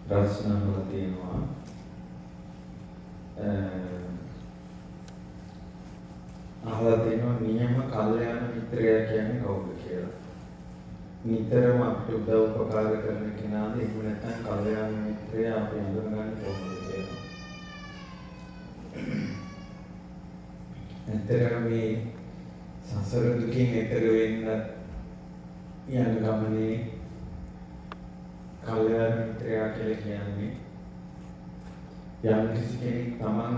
ප්‍රශ්න අහලා තියෙනවා. අහලා තියෙනවා නියම කල්යාණ මිත්‍රයා කියන්නේ කවුද කියලා. නිතරම අපිට උදව් උපකාර කරන කෙනාද එහෙම නැත්නම් කල්යාණ මිත්‍රයා අපි හඳුනගන්නේ කොහොමද කියලා. ඇත්තටම මේ සසර දුකින් එතර වෙන්න යන ගමනේ කල්යාණ මිත්‍රයා කියලා කියන්නේ යම් කිසි කෙනෙක් තමන්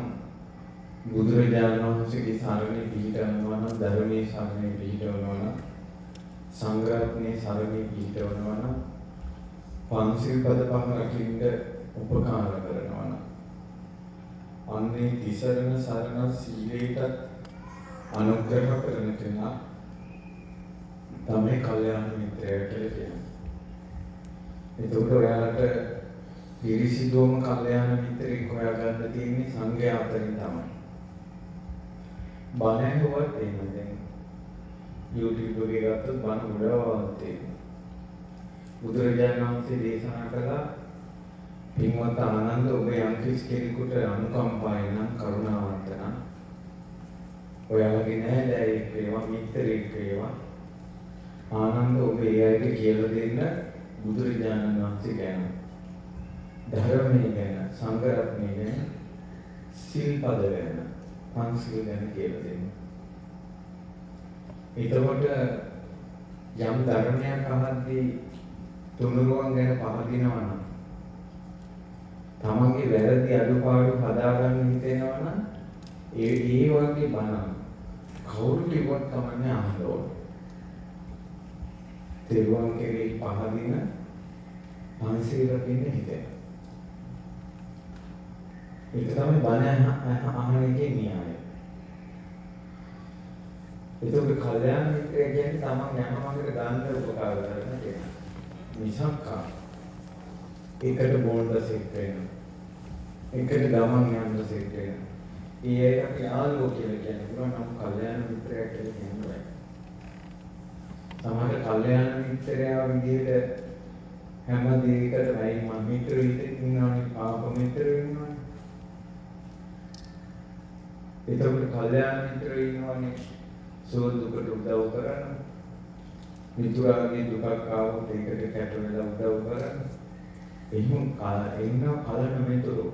බුදුරජාණන් වහන්සේගේ සරණේ පිහිටවනවා නම් ධර්මයේ සරණේ පිහිටවනවා නම් සංඝරත්නයේ සරණේ පිහිටවනවා නම් පංචශීල පද පහ රකින්න උපකාර කරනවා නම් අන්නේ තිසරණ සරණ සීලයට අනුග්‍රහ කරන කෙනා තමයි කල්යාණ මිත්‍රයා කියලා කියන්නේ. එතකොට ඔයාලට පිරිසිදුවම කල්යාණ මිත්‍රෙක් හොයාගන්න තියෙන්නේ සංඝයා අතරින් තමයි. බණ ඇහුවත් එහෙම දැන් YouTube එකේ ගත්තොත් බණ ගොඩාක් තියෙනවා. බුදුරජාණන් වහන්සේ දේශනා කළා පින්වත් ආනන්ද ඔබ යම් කිසි කෙනෙකුට අනුකම්පාවෙන් නම් කරුණාවන්ත නම් ඔයාලගේ නෑදෑයෙක් වේවා මිත්‍රයෙක් වේවා ආනන්ද ඔබ ඒ අයට කියලා දෙන්න බුදුරජාණන් වහන්සේ ගැන ධර්මයේ ගැන සංඝ රත්නයේ ගැන සීල්පද ගැන පංචශීල ගැන කියලා දෙන්න. එතකොට යම් ධර්මයක් අහද්දී තුනුරුවන් ගැන පහදිනවා නම් තමන්ගේ වැරදි අඩුපාඩු හදාගන්න හිතෙනවා නම් ඒ වගේ බණ කවුරු කිව්වත් කමන්නේ අහන්න ඕනේ. තෙරුවන් කෙරෙහි පහදින පංචශීල රකින්න හිතෙනවා. ඒක තමයි බණ අහන එකේ න්‍යායය. ඒකේ කල්යාණ මිත්‍රය කියන්නේ තමන් යන මඟට ගන්න උපකාර කරන කෙනා. මිසක් ඒකට බොණ්ඩ සෙට් වෙනවා. ඒකට ගමන් යන්න සෙට් වෙනවා. ඊයේ අපි ආලෝ කියලා කියන්නේ පුළුවන් නම් කල්යාණ මිත්‍රයෙක් කියලා කියනවා. සමහර කල්යාණ මිත්‍රයා විදිහට හැම දෙයකටම ඇයි මම මිත්‍ර විදිහට ඉන්නවනේ පාප මිත්‍ර වෙනවනේ. එතකොට කල්යාණ මිත්‍රයෝ ඉන්නවනේ සුව දුකට උදව් කරන මිතුරාගේ දුකක් ආවොත් ඒකට කැට වෙලා උදව් කරන එහෙම ඉන්න කලන මිතුරෝ.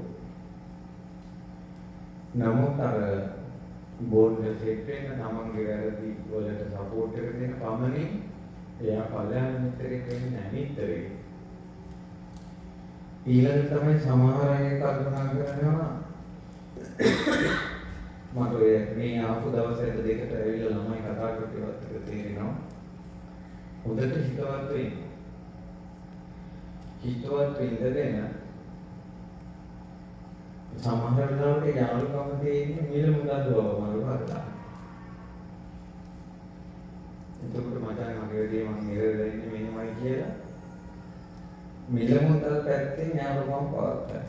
නමුත් අර බෝඩ් සෙට් වෙන තමන්ගේ වැරදි වලට සපෝට් එක දෙන පමණින් එයා කල්යාණ මිත්‍රයෙක් වෙන්නේ නැහැ මිත්‍රයෙක්. ඊළඟ තමයි සමහර අය කල්පනා කරනවා මට මේ ආපු දවසට දෙකට ඇවිල්ලා ළමයි කතා කරපුවත් එක තේරෙනවා. හොඳට හිතවත් වෙන්න. හිතවත් ඉඳගෙන සමහර වෙලාවට යාළුකම දෙන්නේ මිල මුදල් බවමලු හදලා. එතකොට මචං මගේ වැඩේ මම ඉරලා ඉන්නේ මෙහෙමයි කියලා මිල මුදල් පැත්තෙන් යාළුකම පවත්තා.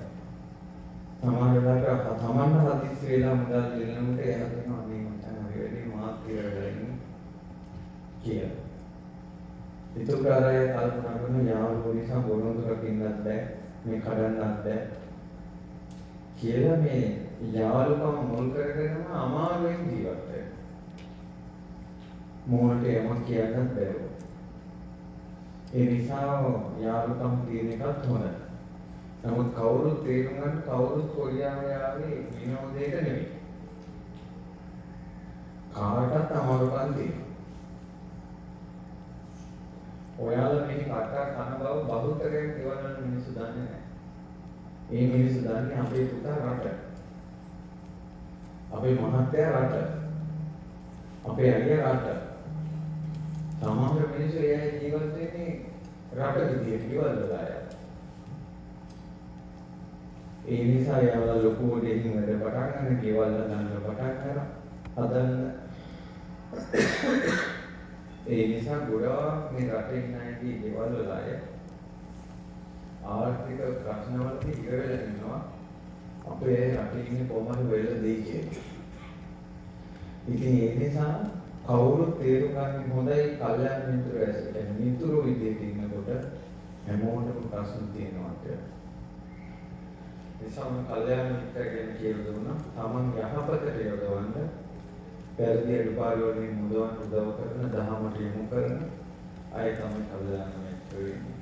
සමහර වෙලාවට තමන්න හදිස්සි වෙලා මුදල් දෙන්නට එයා කියනවා මේ මචං මගේ වැඩේ මාත් ඉරලා ඉන්නේ කියලා. එතකොට අර කල්පනා කරන යාළුවෝ නිසා බොරොන්දුරක් ඉන්නත් බෑ මේ කඩන්නත් බෑ කියලා මේ යාළුකම මුල් කරගෙනම අමාරුවෙන් ජීවත් වෙනවා. මොකට යමක් කියන්නත් බැරුව. ඒ නිසා යාළුකම් තියෙන එකත් හොඳයි. නමුත් කවුරුත් තේරුම් ගන්න කවුරුත් කොරියාවේ ආවේ විනෝදයට නෙවෙයි. කාටත් අමාරුකම් තියෙනවා. ඔයාලා මේ කට්ටා කන බව බහුතරයෙන් කියවන මිනිස්සු දන්නේ නැහැ. ඒ මිනිස්සු දන්නේ අපේ පුතා රට. අපේ මහත්තයා රට. අපේ අයියා රට. සමහර මිනිස්සු එයා ජීවත් වෙන්නේ රට විදියට ගෙවල් වල අය. ඒ නිසා යාළුවා ලොකු දෙකින් වැඩ පටන් ගන්න ගෙවල් හදන්න පටන් හදන්න. ඒ නිසා ගොඩාක් මේ රටේ ඉන්න අයගේ ගෙවල් වල අය ආර්ථික ප්‍රශ්නවලදී ඉර වෙලා ඉන්නවා. අපේ රටේ ඉන්නේ කොහොමද වෙලා දෙයි කියන්නේ. ඉතින් ඒ නිසා කවුරුත් තේරුම් ගන්න හොඳයි කල්යාණ මිත්‍රයෝ ඇසෙන්නේ මිත්‍රෝ විදිහට ඉන්නකොට හැමෝටම ප්‍රශ්න තියෙනවා කියලා. නිසා මම කල්යාණ මිත්‍රයෙක් කියලා දුන්නා. තමන් යහපතට යොදවන්න, පෙරදී අඩුපාඩු වලින් මුදවන්න උදව් කරන, දහමට යොමු කරන අය තමයි කල්යාණ මිත්‍රයෝ වෙන්නේ.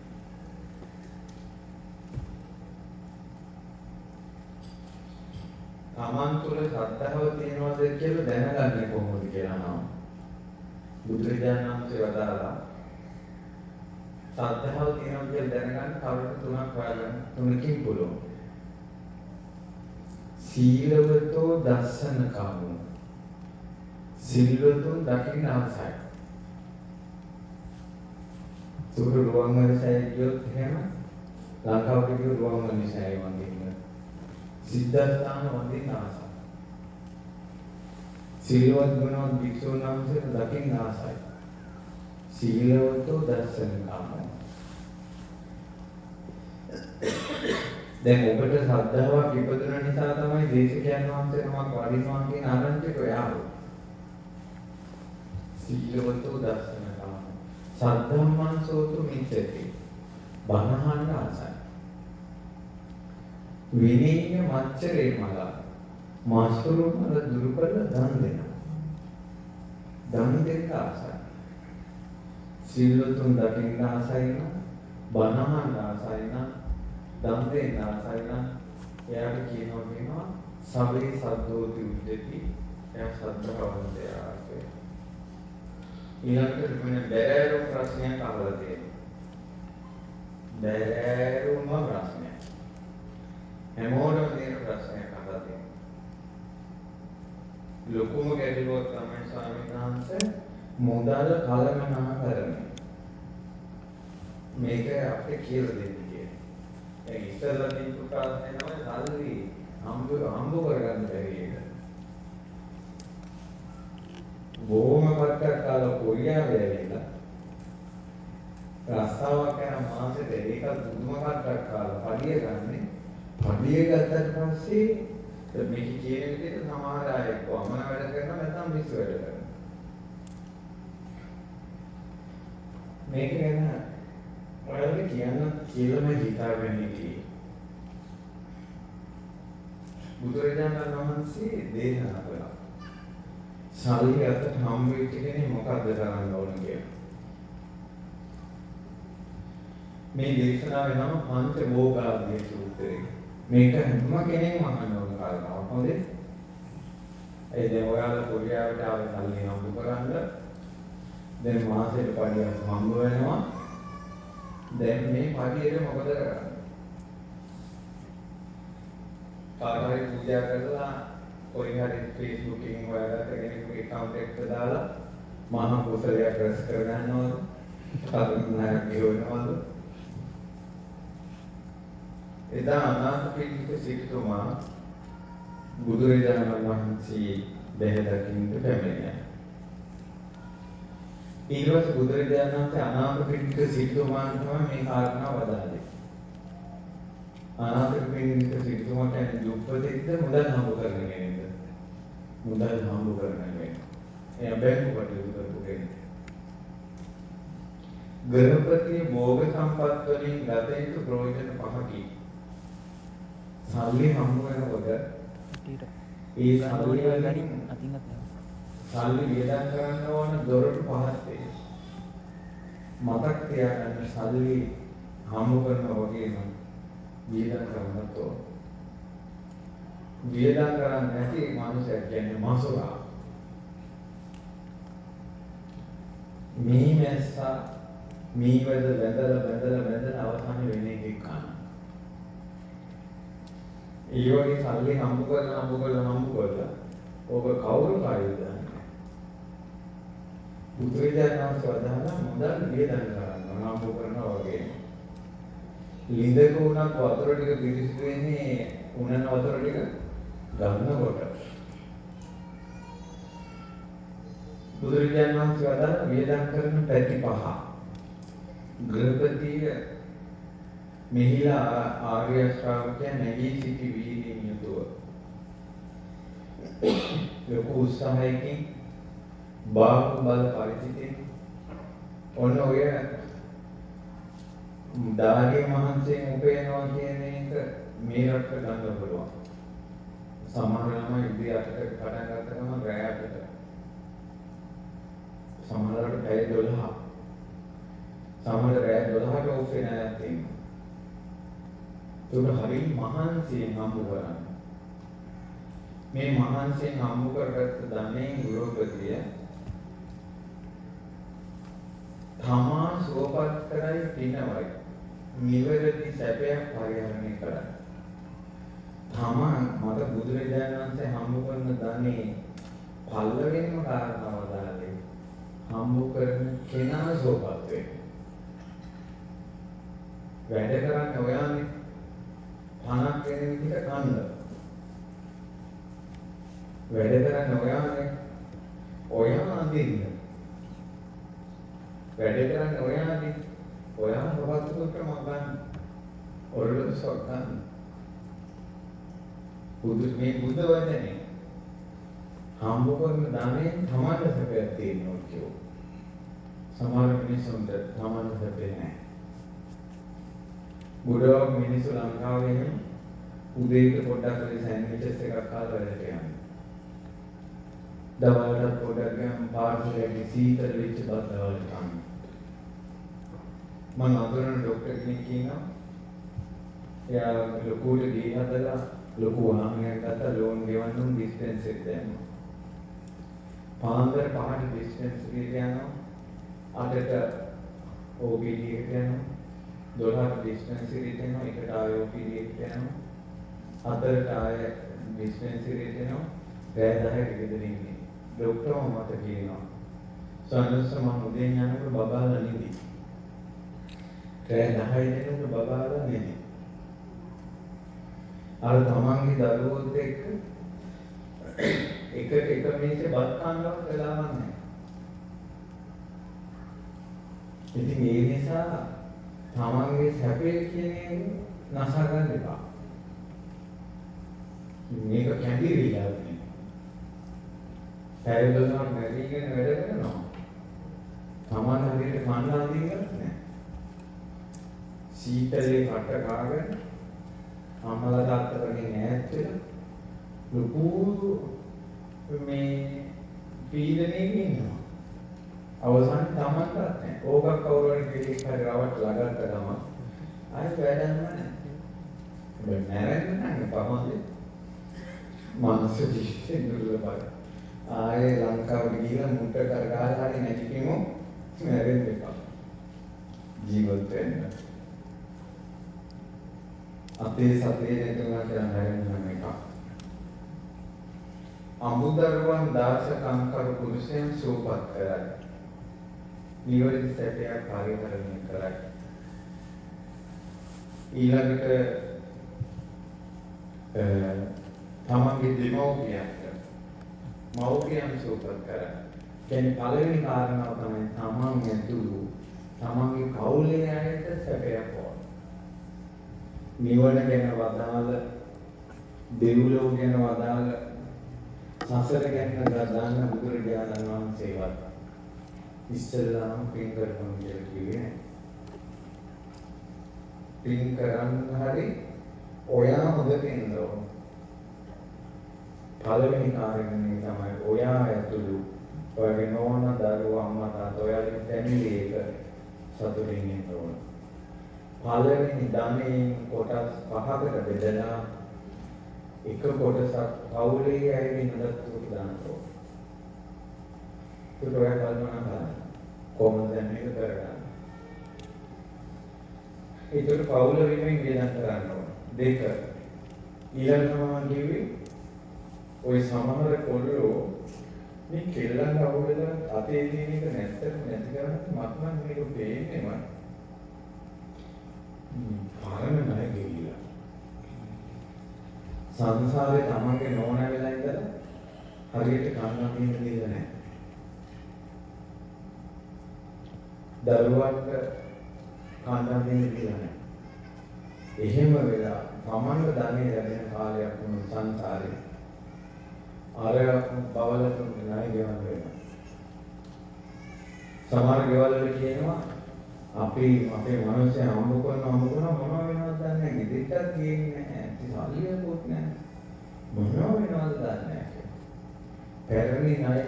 තමන් තුළ ශ්‍රද්ධාව තියෙනවද කියලා දැනගන්නේ කොහොමද කියලා නම් බුදුරජාණන් වහන්සේ වදාළා ශ්‍රද්ධාව තියෙනවා කියලා දැනගන්න කරුණු තුනක් හොයාගන්න තුනකින් පුළුවන්. සීලවතෝ දස්සන කාමෝ. සිල්වතුන් දකින්න ආසයි. සුරු රුවන්වැලිසෑය කියොත් එහෙම ලංකාවට ගිය රුවන්වැලිසෑය වන්දින්න. සිද්ධාස්ථාන වන්දින්න ආසයි. සීලවත් ගුණවත් භික්ෂුන් වහන්සේට දකින්න ආසයි. සීලවතෝ දස්සන කාමෝ. දැන් ඔබට ශ්‍රද්ධාවක් ඉපදුන නිසා තමයි දේශකයන් වහන්සේ නමක් වඩිනවා කියන ආරම්භයට ඔයාලු. සීලවතෝ දස්සන කාමෝ. සද්ධම්මංසෝතු මිච්ඡති. බණහන්න ආසයි. විනීය මච්චරේ මල මාස්තුරු මල දුරු කරලා දන් දෙනවා. දන් දෙන්න ආසයි. සීලවතුන් දකින්න ආසයි නම් බණහන්න ආසයි නම් දන් දෙන්න ආසයි නම් එයාට කියනවා සබේ සද්දෝති උද්දති. එයා සද්ධාවන්තයා කියලා. ඊළඟට මෙන්න බැරෑරුම් ප්‍රශ්නයක් අහලා තියෙනවා. බැරෑරුම් ප්‍රශ්නයක්. හැමෝටම තියෙන ප්‍රශ්නයක් අහලා තියෙනවා. ලොකුම ගැටලුවක් තමයි ස්වාමීන් වහන්සේ මුදල් කලමනාකරණය. මේක අපිට කියලා දෙන්න කියලා. දැන් ඉස්සෙල්ලා දීපු ප්‍රශ්නේ තමයි සල්ලි හම්බ කරගන්න බැරි එක. බොහොම කට්ටක් කාලා කොරියාවේ ඇවිල්ලා රස්සාවක් කරන මාසෙට ඒක දුදුම කට්ටක් කාලා පඩිය ගන්න. පඩිය ගත්තට පස්සේ මේක කියන විදිහට සමහර අය වමන වැඩ කරනවා නැත්නම් මිස් වැඩ කරනවා. මේක ගැන ඔයාලට කියන්න කියලාම හිතාගෙන හිටියේ. බුදුරජාණන් වහන්සේ දේශනා කළා. සල්ලි අතට හම්බ වෙච්ච කෙනෙක් මොකද්ද කරන්න ඕන කියලා. මේ දේශනාවේ නම පංච භෝගාදී සූත්‍රය. මේක හැම කෙනෙක්ම අහන්න ඕන කාරණාවක්. හොඳද? ඒ දැන් ඔයාලා කොරියාවට ආවේ සල්ලි හම්බ කරන්න. දැන් මාසෙට පඩියක් හම්බ වෙනවා. දැන් මේ පඩියට මොකද කරන්නේ? කාටරි පූජා කරලා කොයි හරි Facebook එකකින් හොයාගත්ත කෙනෙකුගේ account එකට දාලා මහා කුසලයක් රැස් කර ගන්නවද? කරුණාවක් ගෙවනවද? එදා අනාථපිණ්ඩික සිටුතුමා බුදුරජාණන් වහන්සේ බැහැදකින්ට පැමිණියා. ඊළඟ බුදුරජාණන් වහන්සේ අනාථපිණ්ඩික සිටුතුමාට තමයි මේ කාරණාව වදාළේ. අනාථපිණ්ඩික සිටුතුමා කියන්නේ දුප්පතෙක්ද මුදල් හම්බ කරන කෙනෙක්ද? මුදල් හම්බ කරන කෙනෙක්. එයා බැංකු කටයුතු කරපු කෙනෙක්. ගෘහපති භෝග සම්පත් වලින් ගත යුතු ප්‍රයෝජන පහකි. සල්ලි හම්බ වෙනකොට ඒ සල්ලි වලින් සල්ලි වියදම් කරන්න ඕන දොරටු පහක් තියෙනවා. මතක් තියාගන්න සල්ලි හම්බ කරනවා වගේම වියදම් කරන්නත් ඕන. වියදම් කරන්නේ නැති මනුස්සයෙක් කියන්නේ මසුරා. මේ මැස්සා මේ වල වැදලා අවසාන වෙන්නේ එකක් ගන්න. ඒ වගේ සල්ලි හම්බ කරලා ඔබ කවුරු කායිද? බුදුරජාණන් වහන්සේ වදාළා මුදල් වියදම් කරන්න හම්බ කරනවා වගේ. ලිඳක උනත් වතුර ටික පිරිසිදු වෙන්නේ උනන වතුර ටික ගන්නකොට. බුදුරජාණන් වහන්සේ වදාළා වියදම් කරන පැති පහ. ගෘහපතිය මෙහිලා ආර්ය ශ්‍රාවකයන් නැගී සිටි වීර්යයෙන් යුතුව ලොකු උත්සාහයකින් බාහුව බල පරිචිතින් ඔන්න ඔය දාගේ මහන්සියෙන් උපයනවා කියන එක මේ රටට ගන්න පුළුවන්. සමහර ළමයි ඉතින් අටට පටන් ගත්ත ගමන් රැය 8ට. සමහරවට පැය 12. සමහර රැය 12ට ඔෆේ නැයක් තියෙනවා. ඒක හරිය මහන්සියෙන් හම්බ කරන්නේ. මේ මහන්සියෙන් හම්බ කරගත්ත ධනෙ ගෘහපතිය තමා සුවපත් කරයි පිනවයි නිවැරදි සැපයක් පරිහරණය කරයි. තමා මට බුදුරජාණන් වහන්සේ හම්බ කරන ධනෙ පල්ලවෙන්ම කාරණාව දාලේ හම්බ කරන කෙනා සුවපත් වෙන්නේ. වැඩ කරන්නේ ඔයානේ 50ක් වෙන විදිහට කන්න. වැඩ කරන්නේ ඔයානේ. ඔයා අඳින්න. වැඩ කරන්නේ ඔයානේ. ඔයා රවත්තුකට මගන්න. ඔරලොස්සක් ගන්න. මේ බුද්ධ වචනේ හම්බ කරන ධනෙන් සමාන සැපයක් තියෙනවා කියෝ. සමහර මිනිස්සුන්ට සමාන සැපේ නැහැ. ගොඩක් මිනිස්සු ලංකාවේ උදේට පොඩ්ඩක් හරි සෑන්ඩ්විචස් එකක් කාලා වැඩට යනවා. දවල්ට පොඩ්ඩක් ගියාම පාර්සලයක් සීතල වෙච්ච බත් දවල්ට කන්න. මම අඳුරන ડોක්ටර් කෙනෙක් ඉන්නවා. එයා ලොකුට දී හදලා ලොකු වාහනයක් ගත්තා ලෝන් ගෙවන්න උන් ඩිස්පෙන්සරි එකට යනවා. පාන්දර 5ට ඩිස්පෙන්සරි එකට යනවා. 8ට OPD එකට යනවා. 12ට ඩිස්පෙන්සරි එකට යනවා. 1ට ආය OPD එකට යනවා. 4ට ආය ඩිස්පෙන්සරි එකට යනවා. රෑ 10ට ගෙදර ඉන්නේ. ડોක්ටර්ම මට කියනවා. සන්නස්ස මම උදේ යනකොට බබාලා නිදි. රෑ 10 වෙනකොට බබාලා නිදි. අර තමන්ගේ දරුවොත් එක්ක එක මේසේ බත් කන්නවත් වෙලාවක් නැහැ. ඉතින් ඒ නිසා තමන්ගේ සැපේ කියන එක නසා ගන්න එපා. මේක කැඳිරිලා නේ. පැය 12ක් නැතිගෙන වැඩ කරනවා. තමන් හරියට කන්න අඳින්නත් නැහැ. සීතලේ කට කාගෙන අම්මලා තාත්තලාගෙන් ඈත් වෙලා ලොකු මේ පීඩනයක ඉන්නවා. අවසන් තමන්ටත් නැහැ. ඕකක් කවුරු හරි කෙනෙක් හරි රවට්ටලා ගත්ත ගමන් ආයෙත් වැඩක් නැහැ. මේ නැරෙන්න නැහැ පහොන්දේ. මානසික දිස්ත්‍රික් දුර්ලභයි. ආයේ ලංකාවට ගිහිල්ලා මුට්ට කරගහලා හරි නැති කිමු නැරෙන්න එපා. ජීවත් වෙන්න. අපේ සතේ නැතුණා කියලා නැරෙන්න එක. අමුදරුවන් දාසකම් කරු පුරුෂයන් සූපත් කරයි. නිවැරදි සැපයක් පරිහරණය කරයි. ඊළඟට තමන්ගේ දෙමව්පියන්ට මව්පියන් සූපත් කරයි. කියන්නේ පළවෙනි කාරණාව තමයි තමන් ඇතුළු තමන්ගේ පවුලේ අයට සැපයක් ඕන. නිවන ගැන වදාළ දෙව්ලොව ගැන වදාළ සසර ගැන ගදාන්න බුදුරජාණන් වහන්සේවත් ඉස්සෙල්ලාම පින් කරනවා කියලා කිව්වේ. පින් කරන්න හරි ඔයා හොඳට ඉන්න ඕන. පළවෙනි කාරණේ තමයි ඔයා ඇතුළු ඔයගේ නෝනා දරුවා අම්මා තාත්තා ඔයාගේ ෆැමිලි එක සතුටින් ඉන්න ඕන. පළවෙනි ධනෙන් කොටස් 5කට බෙදලා එක කොටසක් පවුලේ අයගෙන් හදලා දාන්න ඕන. ඒක ඔයා කල්පනා කරන්න. කොහොමද මේක කරගන්නේ? ඒකට පවුල වෙනුවෙන් වියදම් කරන්න ඕන. 2 ඊළඟටම කිව්වේ ওই සමහර කොල්ලෝ මේ කෙල්ලන් අවුලලා අතේ තියෙන එක නැත්තට නැති කරන්නේ මත්නම් මේක පේන්නේම පාරම නැහැ ගිහිලා. සංසාරේ තමන්ගේ නෝන වෙලා ඉඳලා හරියට කන්න දෙන්න දෙන්නේ නැහැ. දරුවන්ට කන්න දෙන්න දෙන්නේ නැහැ. එහෙම වෙලා තමන්ට ධනෙ ලැබෙන කාලයක් වුණු සංසාරේ අර බවලට ණය ගෙවන්න වෙනවා. සමහර ගෙවල් වල කියනවා අපේ මනුස්සය හම්බ කරනවා මොනවා වෙනවද දන්නේ නැහැ. ගෙදරට තියෙන්නේ නැහැ. සල්ලියකුත් නැහැ. මොනවා වෙනවද දන්නේ නැහැ. පැරණි ණය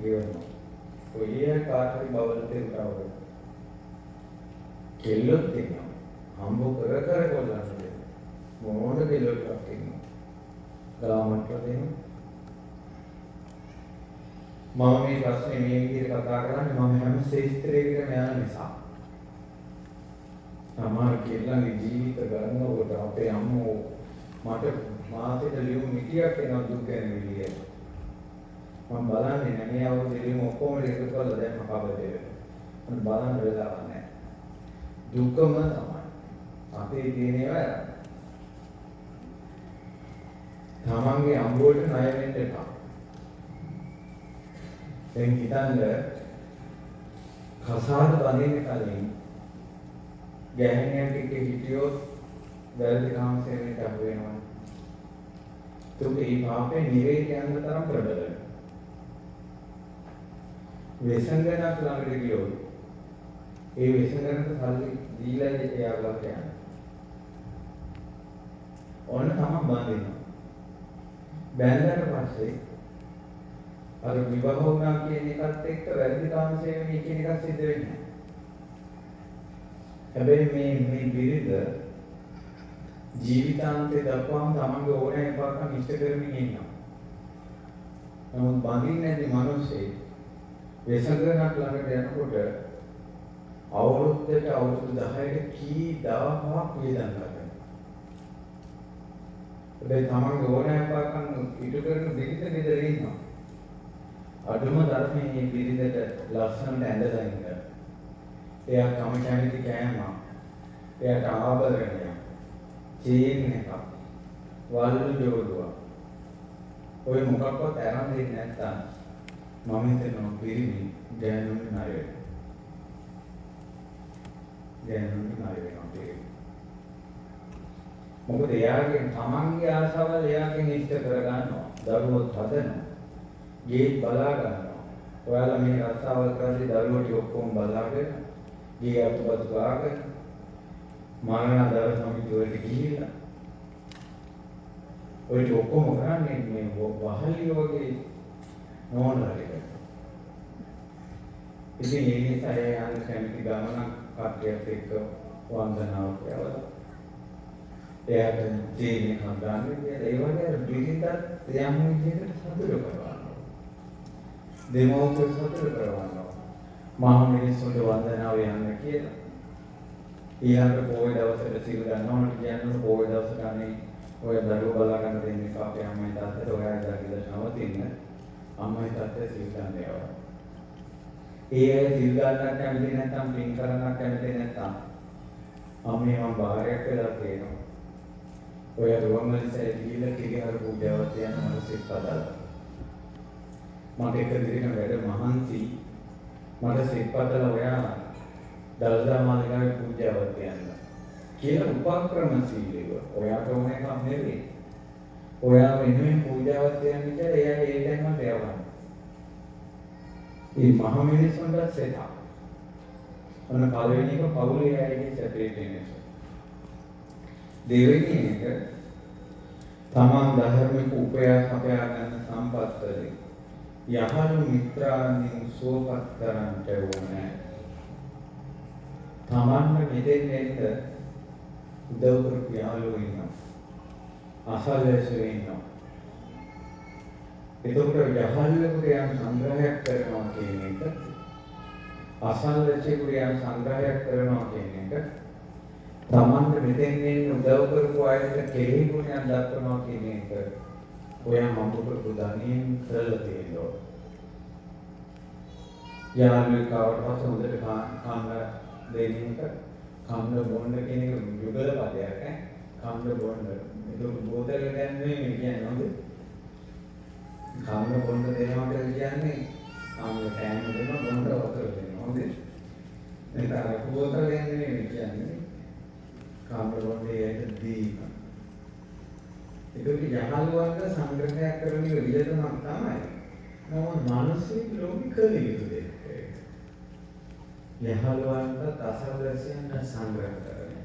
ගෙවනවා. ඔය කාටරි බවල දෙන්නව. කෙල්ලොත් ඉන්නවා. හම්බ කර කොල්ලන්නේ. මොනවද කෙල්ලොත් ඉන්නවා. ගාමන්ට දෙනවා. මම මේ ප්‍රශ්නේ මේ විදිහට කතා කරන්නේ මම හැම ශේෂ්ත්‍රයකටම යන නිසා. සමහර කෙල්ලන්ගේ ජීවිත ගන්නකොට අපේ අම්මෝ මට මාසෙට ලියුම් මිටියක් එනවා දුක් ගැන විදියට. මම බලන්නේ නැහැ මේ අවුරුදු ලියුම් ඔක්කොම එකතු කරලා දැම්ම කබලේ. මම බලන්න වෙලාවක් නැහැ. දුකම තමයි. අපේ තියෙන ඒවා තමන්ගේ අම්බුවට ණය වෙන්න එපා. දැන් හිතන්න කසාද බඳින්න කලින් ගැහණියක් එක්ක හිටියොත් වැරදි කාමසේවයට අහු වෙනවා. ඒක ඒ පාපේ නිරේට යන තරම් ප්‍රබලයි. වෙසංගනක් ළඟට ගියොත් ඒ වෙසංගනට සල්ලි දීලා එයාලා යනවා. ඕන තමයි බඳිනවා. බැලුවට පස්සේ අර විවාහ වුණා කියන එකත් එක්ක වැරදි කාමසේවණිය කියන එකක් සිද්ධ වෙන්නේ. හැබැයි මේ බිරිඳ ජීවිතාන්තේ දක්වාම තමන්ගේ ඕනෑ එකක් ඉෂ්ට කරමින් ඉන්නවා. නමුත් බඳින්නේ නැති මිනිස්සේ වෙසඟනක් ළඟට යනකොට අවුරුද්දට අවුරුදු 10කට කී දවසක් වේදන් ගන්නවා. හැබැයි තමන්ගේ ඕනෑ එකක් ඉටු කරන බිරිඳ ගෙදර ඉන්නවා. අඩුම ධර්මයේ මේ බිරිඳට ලස්සනට ඇඳලා ඉන්න. එයා කැමති කෑම, එයාට ආභරණය, චේන් එකක්, වල්ලු ජෝඩුවක්. ඔය මොකක්වත් අරන් දෙන්නේ නැත්නම් මම හිතනවා පිරිමි ගෑනුන්ගේ ණය වෙනවා. ගෑනුන්ගේ ණය වෙනවා පිරිමි. මොකද එයාගේ තමන්ගේ ආසාවල් එයාගෙන් ඉෂ්ට කරගන්නවා. දරුවොත් හදනවා. ගේත් බලා ගන්නවා. ඔයාලා මේ රස්සාවල් කරද්දී දරුවෝ ටික ඔක්කොම බලාගෙන ගේ අතුපත් ගාගෙන මරණ දර සමිතිවලට ගිහිල්ලා ඔය ටික ඔක්කොම කරන්නේ මේ වහලිය වගේ නෝනලට. ඉතින් ඒ නිසා යන කැමති ගමනක් කට්ටියත් එක්ක වන්දනාවක් කරලා එයාට ජීවිතේ හදාන්නේ ඒ වගේ බිරිඳත් යම් විදිහකට සතුට කරනවා. දෙමව්පියෝ සතුට කරනවා. මහා මිනිස්සුන්ට වන්දනාව යන්න කියලා. ඊළඟ පොය දවසට සිල් ගන්නවනට කියන්නේ පොය දවසට අනේ ඔය දරුවෝ බලා ගන්න දෙන්නේ අපේ අම්මයි තාත්තට ඔයාලා කියලා නවතින්න. අම්මයි තාත්තට සිල් ගන්න යවනවා. ඒ අය සිල් ගන්නත් කැමති නැත්නම් පින් කරන්නත් කැමති නැත්නම් අම්මේ මම බාරයක් වෙලා තියෙනවා. ඔය රුවන්වැලිසෑය ගිහිල්ලා කිරිහර පූජාවක් තියන මනසෙත් පදලා. මට එක දිනක වැඩ මහන්සි මට සිත්පතල ඔයා දල්දා මාලිගාවේ පූජාවක් තියන්න කියලා උපක්‍රමශීලීව ඔයාට ඕන එකක් නෙවෙයි. ඔයා වෙනුවෙන් පූජාවක් තියන්න කියලා එයා ඒ තැන්වලට යවනවා. මේ මහ මිනිස්සුන්ට සෙටක්. ඔන්න පළවෙනි එක පවුලේ අයගේ සැපේටෙන්නේ. දෙවෙනි එක තමන් ධර්මික උපයාස අපයා ගන්න සම්පත් වලින් යහළු මිත්‍රාන්ගෙන් සුවපත් කරන්නට ඕනේ. තමන්ම මෙතෙන් එන්න උදව් කරපු යාළුවෝ ඉන්නවා. අසල්වැසියෝ ඉන්නවා. එතකොට යහළුවෙකුට යම් සංග්‍රහයක් කරනවා කියන එක අසල්වැසියෙකුට යම් සංග්‍රහයක් කරනවා කියන එක තමන්ට මෙතෙන් එන්න උදව් කරපු අයට කෙරෙහි ගුණයක් දක්වනවා කියන එක ඔයා මම කරපු ධනියෙන් කරලා තියෙනවා. යාළුවෙක් ආවට පස්සේ හොඳට කන්න දෙන එක කන්න බොන්න කියන එක යුගල පදයක් ඈ. කන්න බොන්න. ඒක බෝතල් ගන්න නෙමෙයි කියන්නේ හොඳ. කන්න බොන්න දෙනවා කියලා කියන්නේ ආම්ල කෑම දෙනවා බොන්න වතුර දෙනවා හොඳ. ඒක අර බෝතල් ගන්න නෙමෙයි කියන්නේ. කන්න බොන්නේ ඒක දීම. ඒක යහළුවන්ට සංග්‍රහයක් කරන විදිහටම තමයි. නමුත් මානසික ලෝකික දෙයක්. යහළුවන්ට අසල්වැසියන් සංග්‍රහ කරගෙන.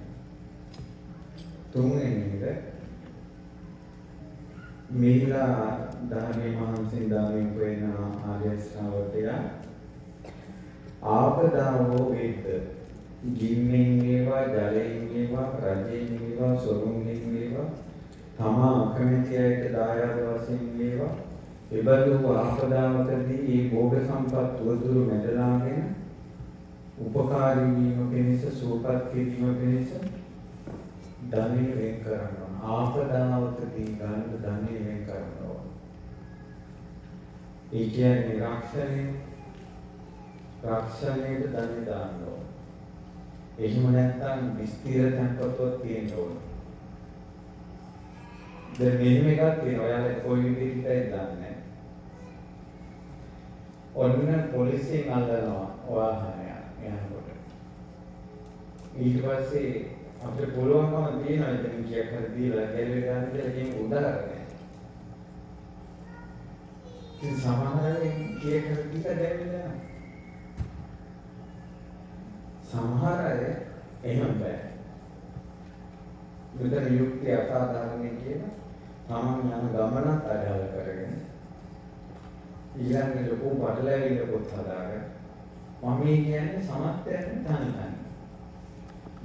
තුන්වෙනි එක මේලා ධර්මයේ මහන්සියෙන් ධර්මයෙන් වෙන ආර්ය ශ්‍රාවකයා ආපදාවෝ වේද ගින්නෙන් වේවා ජලයෙන් වේවා රජයෙන් වේවා සොරුන්ගෙන් වේවා තමා අකමැති අයට දායාද වශයෙන් වේවා එබඳු ආපදාවකදී මේ භෝග සම්පත් උවදුරු මැදලාගෙන උපකාරී වීම පිණිස සුවපත් කිරීම පිණිස ධනෙ වෙන් කරනවා. ආපදාවකදී ගන්න ධනෙ වෙන් කරනවා. ඒ කියන්නේ රක්ෂණයට ධනෙ දානවා. එහෙම නැත්නම් විස්තර තන්පතවත් තියෙන්න ඕන. දැන් මෙහෙම එකක් තියෙනවා. ඔයාලා කොයි විදිහටද දන්නේ? ඔන්න පොලිසියෙන් අල්ලනවා වාහනය යනකොට. ඊට පස්සේ අපිට පුළුවන්කම තියෙනවා ඉතින් කීයක් හරි දීලා ගැලවෙ ගන්න කියලා කියන උදාහරණයක්. ඉතින් සමහර අය කීයක් හරි දීලා ගැලවෙලා යනවා. සමහර අය එහෙම බෑ. මෙතන යුක්තිය අසාධාරණයි කියන තමන් යන ගමනත් අඩාල කරගෙන ඊළඟ ලොකු පටලැවිල්ල පොත් හදාගෙන මම කියන්නේ සමස්තයෙන් තනි.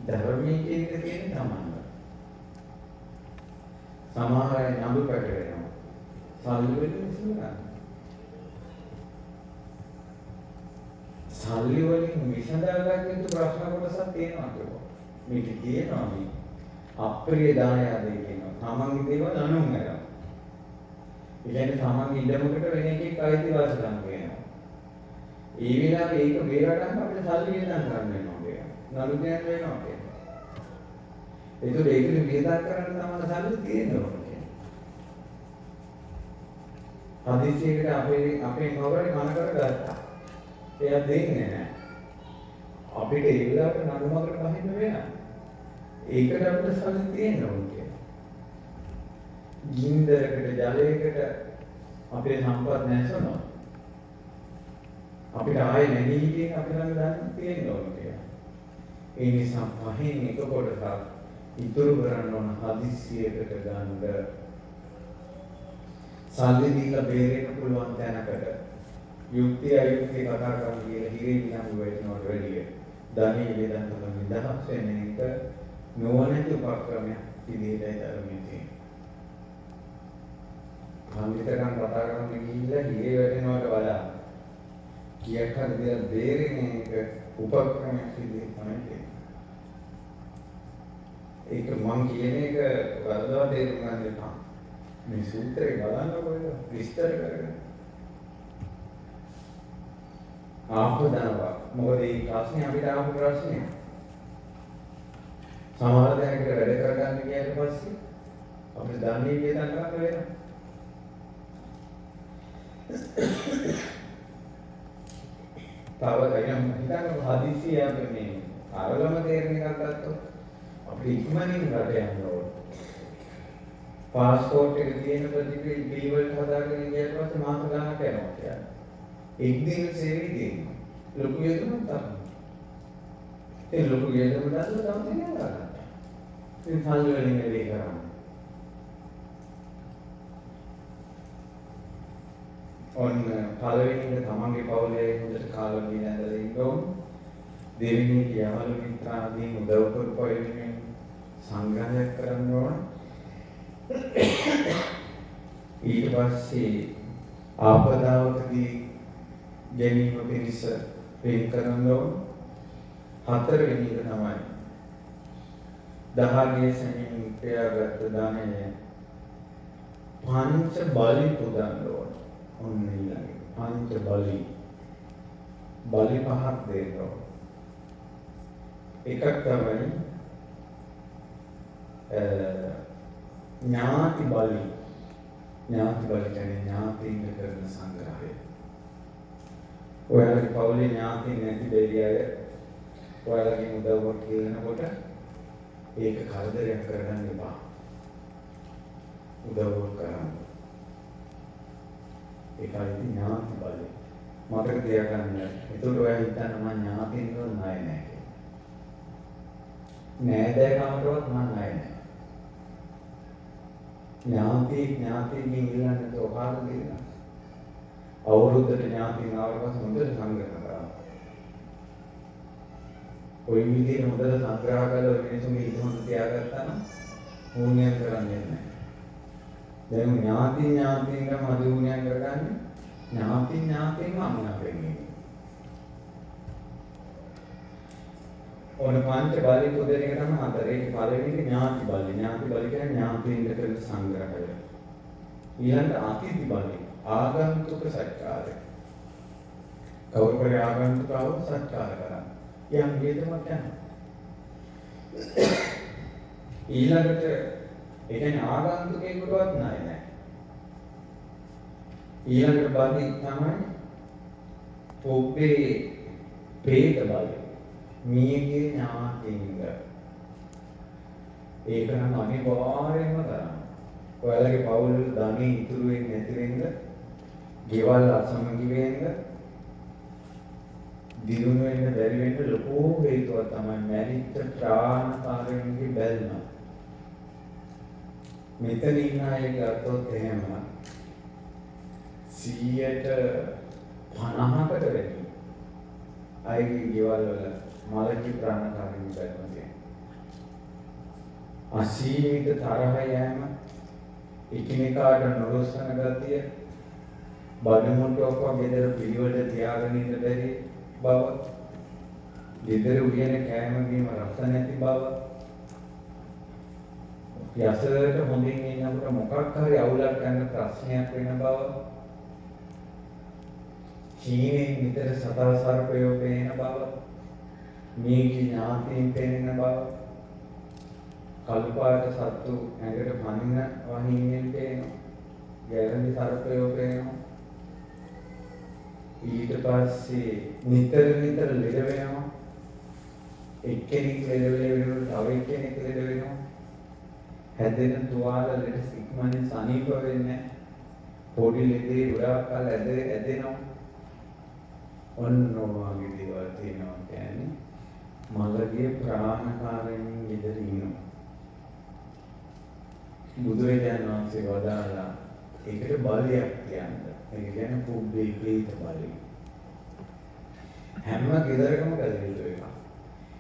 ධර්මයේ කියන්නේ තමන්ව. සමහර අය නඹු පැට වෙනවා. සල්ලි වලින් ඉස්සරහට. සල්ලි වලින් විසඳාගන්න ප්‍රශ්න කොටසක් තියෙනවා කියලා. මේක කියනවා මේ අප්‍රිය දායාදේ කියනවා. තමන්ගේ දේවල් අනුන් කරනවා. ඒ කියන්නේ තමන්ගේ ඉඩමකට වෙන එකෙක් අයිතිවාසිකම් කියනවා. ඒ වෙලාවේ ඒක බේරගන්න අපිට සල්ලි වියදම් කරන්න වෙනවා කියනවා. නඩු දෙයක් වෙනවා කියනවා. ඒකට ඒකේ වියදම් කරන්න තමයි සල්ලි තියෙනවා කියනවා. හදිසියකට අපේ කවුරුහරි කන කරගත්තා. එයා දෙන්නේ නැහැ. අපිට ඒ වෙලාවට නඩුමකට බහින්න වෙනවා. ඒකට අපිට සල්ලි තියෙනවා කියනවා. ගින්දරකට ජලයකට අපේ සම්පත් නැසනවා. අපිට ආයේ නැගී හිටින්න අපිට ළඟ දාන්න තියෙනවා කියලා. ඒ නිසා පහෙන් එක කොටසක් ඉතුරු කරන්න ඕන හදිස්සියකට ගන්න සල්ලි දීලා බේරෙන්න පුළුවන් තැනකට යුක්තිය අයුක්තිය කතා කරන්න කියලා හිරේ විලංගු වෙනවට වැඩිය ධනෙ වේදන් කරන නිදහස් වෙන එක නොවනති උපක්‍රමයක් විදිහටයි ධර්මයේ තියෙන්නේ. පඬිතුකම් කතා කරන්න ගිහිල්ලා හිරේ වැටෙනවට වඩා කීයක් හරි දේවල් බේරෙන එක උපක්‍රමයක් විදිහට තමයි තියෙන්නේ. ඒක මම කියන එක වරදවා තේරුම් ගන්න එපා. මේ සූත්‍රේ බලන්නකො විස්තර කරගෙන. ආපදාව මොකද මේ ප්‍රශ්නේ අපිට ආපු ප්‍රශ්නේ. සමහර දැනකට වැඩ කරගන්න ගියාට පස්සේ අපිට ධනෙ වේදන් කරන්න වෙනවා. තව දැන් හිතන්න හදිසිය අපි මේ අරලම තේරෙන එකක් ගත්තොත් අපිට ඉක්මනින් රට යන්න ඕන. පාස්පෝර්ට් එක තියෙන ප්‍රතිපිළිවෙල හදාගෙන ගියාට පස්සේ මාස ගානක් යනවා කියන්නේ. එක් දින සේවය තියෙනවා. ලොකු වියදමක් තමයි. ඒ ලොකු වියදම දාලා තමයි යනවා. ඉතින් සල්ලි වලින් වැඩි කරන්නේ. ඔන්න පළවෙනි තමන්ගේ පවුලේ හොඳට කාලා බීලා ඇඳලා ඉන්න ඕන. දෙවෙනි යහළු මිත්‍රාදීන් උදව් කරපොයින්නේ සංග්‍රහයක් කරන්න ඕන. ඊට පස්සේ ආපදාවකදී ගැනීම පිණිස වෙන් කරන්න ඕන. හතරවෙනි එක තමයි දහගේ සෙමින් ප්‍රයාගත් දානය පංච බලි පුදන්න ඕන. ඔන්න ඊළඟ පංච බලි පහක් දෙන්න ඕන. එකක් තමයි ඥාති බලි කියන්නේ ඥාතීන් කරන සංග්‍රහය. ඔයාලගේ පවුලේ ඥාතීන් නැති දෙවිය අය ඔයාලගේ උදව්වක් කියනකොට ඒක කරදරයක් කරගන්න එපා. උදව්වක් කරන්න. ඒකයි ඥාති බලය. මතක තියාගන්න. ඒකට ඔයා හිතන්න මම ඥාතින්ව ණය නැහැ කියලා. නෑදෑකමටවත් මම ණය නැහැ. ඥාතිගෙන් ඉල්ලන්න තෝපාර දෙන්න. අවුරුද්දට ඥාතින් ආවට පස්සේ හොඳට සංග්‍රහ කරා. ඔය විදිහට හොඳට සංග්‍රහ කරලා ඔය මිනිස්සුන්ගේ හිත හොඳ තියාගත්තා නම් ඕනියම් කරන්නේ නැහැ. දැන් ඥාතින්ගම අදුණියම් කරගන්නේ ඥාතින්ම අමුණක් වෙන්නේ. ඕන පංච බලි පොදෙන එක තමයි හතර. ඒක පළවෙනි ඥාති බලි. ඥාති බලි කියන්නේ ඥාතින්ට කරන සංග්‍රහය. ඊළඟ අතිථි බලි. ආගන්තුක සත්කාරය. කවුරු හරි ආගන්තුකව සත්කාර කරා. යම් හේතුවක් යනවා. ඊළඟට ඒ කියන්නේ ආගන්තුකයෙකුටවත් නැහැ. ඊළඟට බලි තමයි පොබ්බේ ප්‍රේත බලි. මියගේ ඥාතිංග. ඒක නම් අනිවාර්යයෙන්ම කරන්න. ඔයාලගේ පවුල් ධනෙ ඉතුරු වෙන්නේ නැති වෙන්න, ගෙවල් අසමගි වෙන්න, දිනුන වෙන්න බැරි වෙන්න ලොකු හේතුවක් තමයි මැරිච්ච ප්‍රාණකාරයන්ගේ බැල්ම. මෙතන ඉන්න අය ගත්තොත් එහෙම 50%කට වැඩි අයගේ ගෙවල් වල මලකී ප්‍රාණකාරයන් බැල්ම තියෙනවා. අසීමිත තරහ යෑම, එකිනෙකාට නොරොස්සන ගතිය, බඩමුට්ටුවක් වගේ ගෙදර පිළිවෙලට තියාගෙන ඉන්න බැරි බව, ගෙදර උයන කෑම බීම රස නැති බව, යසරට හොඳින් ඉන්නකොට මොකක් හරි අවුලක් ගන්න ප්‍රශ්නයක් වෙන බව, චීනෙන් විතර සතා සර්පයෝ පේන බව, මේකේ ඥාතීන් පේන බව, කල්පාට සත්තු ඇඟට පනින වහින්නෙන් පේනවා, ගැරන්ටි සර්පයෝ පේනවා. ඊට පස්සේ නිතර ලෙඩ වෙනවා. එක්කෙනෙක් ලෙඩ වෙනකොට තව එක්කෙනෙක් ලෙඩ වෙනවා. හැදෙන තුවාල ලෙඩ ඉක්මනින් සනීප වෙන්නේ. පොඩි ලෙඩේ ගොඩාක් කල් ඇදෙනවා. ඔන්න ඔයගේ දේවල් තියෙනවා කියන්නේ මලගේ ප්‍රාණකාරයෙන් ඉඳලා ඉන්නවා. බුදුරජාණන් වහන්සේ වදාළා ඒකට බලයක් කියන්නේ. ඒක කියන්නේ පුබ්බේ ප්‍රේත බලය. හැම ගෙදරකම කැදෙන්න එක.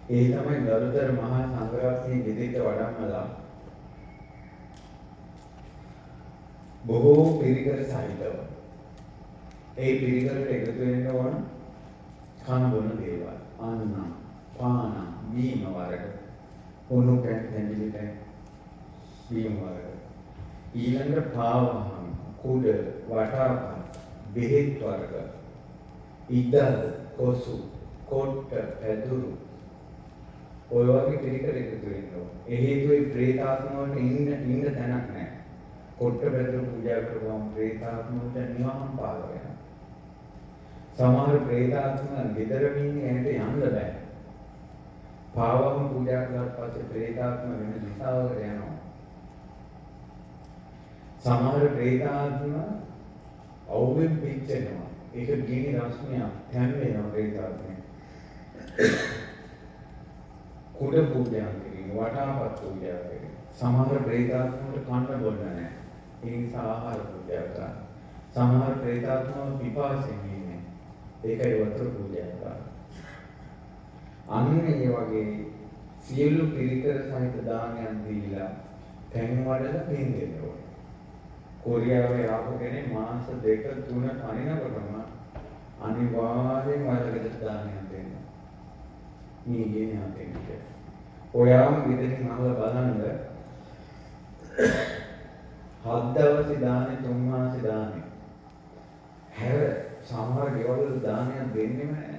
ඒ තමයි ගරුතර මහා සංඝරත්නයේ ගෙදෙට වඩම්මලා බොහෝ පිරිකර සහිතව. ඒ පිරිකරට එකතු වෙන්න ඕන කන බොන දේවල්. අන්න, පාන, බීම වර්ග. උණු පැන් බීම වර්ග. ඊළඟට පාවහම්, කුඩ, වටාපත්, බෙහෙත් වර්ග, ඉදල්, කොසු, කොට්ට, පැදුරු ඔය වගේ පිළිකර එකතු වෙනවා. ඒ හේතුවේ ප්‍රේතාත්ම වලට ඉන්න තැනක් නැහැ. කොට්ට පැදුරු පූජා කරපුවම ප්‍රේතාත්ම වලට නිවහම් පාල වෙනවා. සමහර ප්‍රේතාත්ම ගෙදරම ඉන්නේ ඇයට යන්න බෑ. පාවම පූජා කළාට පස්සේ ප්‍රේතාත්ම වෙන දිශාවකට යනවා. සමහර ප්‍රේතාත්ම අවුෙන් පිච්චෙනවා. ඒක ගිනි රශ්මිය තැන් වෙනවා ප්‍රේතාත්මය. කුඩ පූජා කිරීම, වටාපත් පූජා කිරීම. සමහර ප්‍රේතාත්ම වලට කන්න බොන්න නැහැ. ඒ නිසා ආහාර පූජා කරනවා. සමහර ප්‍රේතාත්ම පිපාසයෙන් ඉන්නේ. ඒකයි වතුර පූජා කරනවා. අන්න ඒ වගේ සියලු පිළිකර සහිත දානයන් දීලා තැන් වඩලා පින් දෙන්න ඕනේ. කොරියාවේ ආපු කෙනෙක් මාස 2 3 කනිනකොටම අනිවාර්යෙන් වලකට දානයක් දෙන්න. මේ ගෙන යන්නේ. ඔයාම විදිහින් අහලා බලන්න 7 දවසේ දානේ 3 මාසේ දානේ. හැර සමහර ගෙවල් දානයක් දෙන්නෙම නැහැ.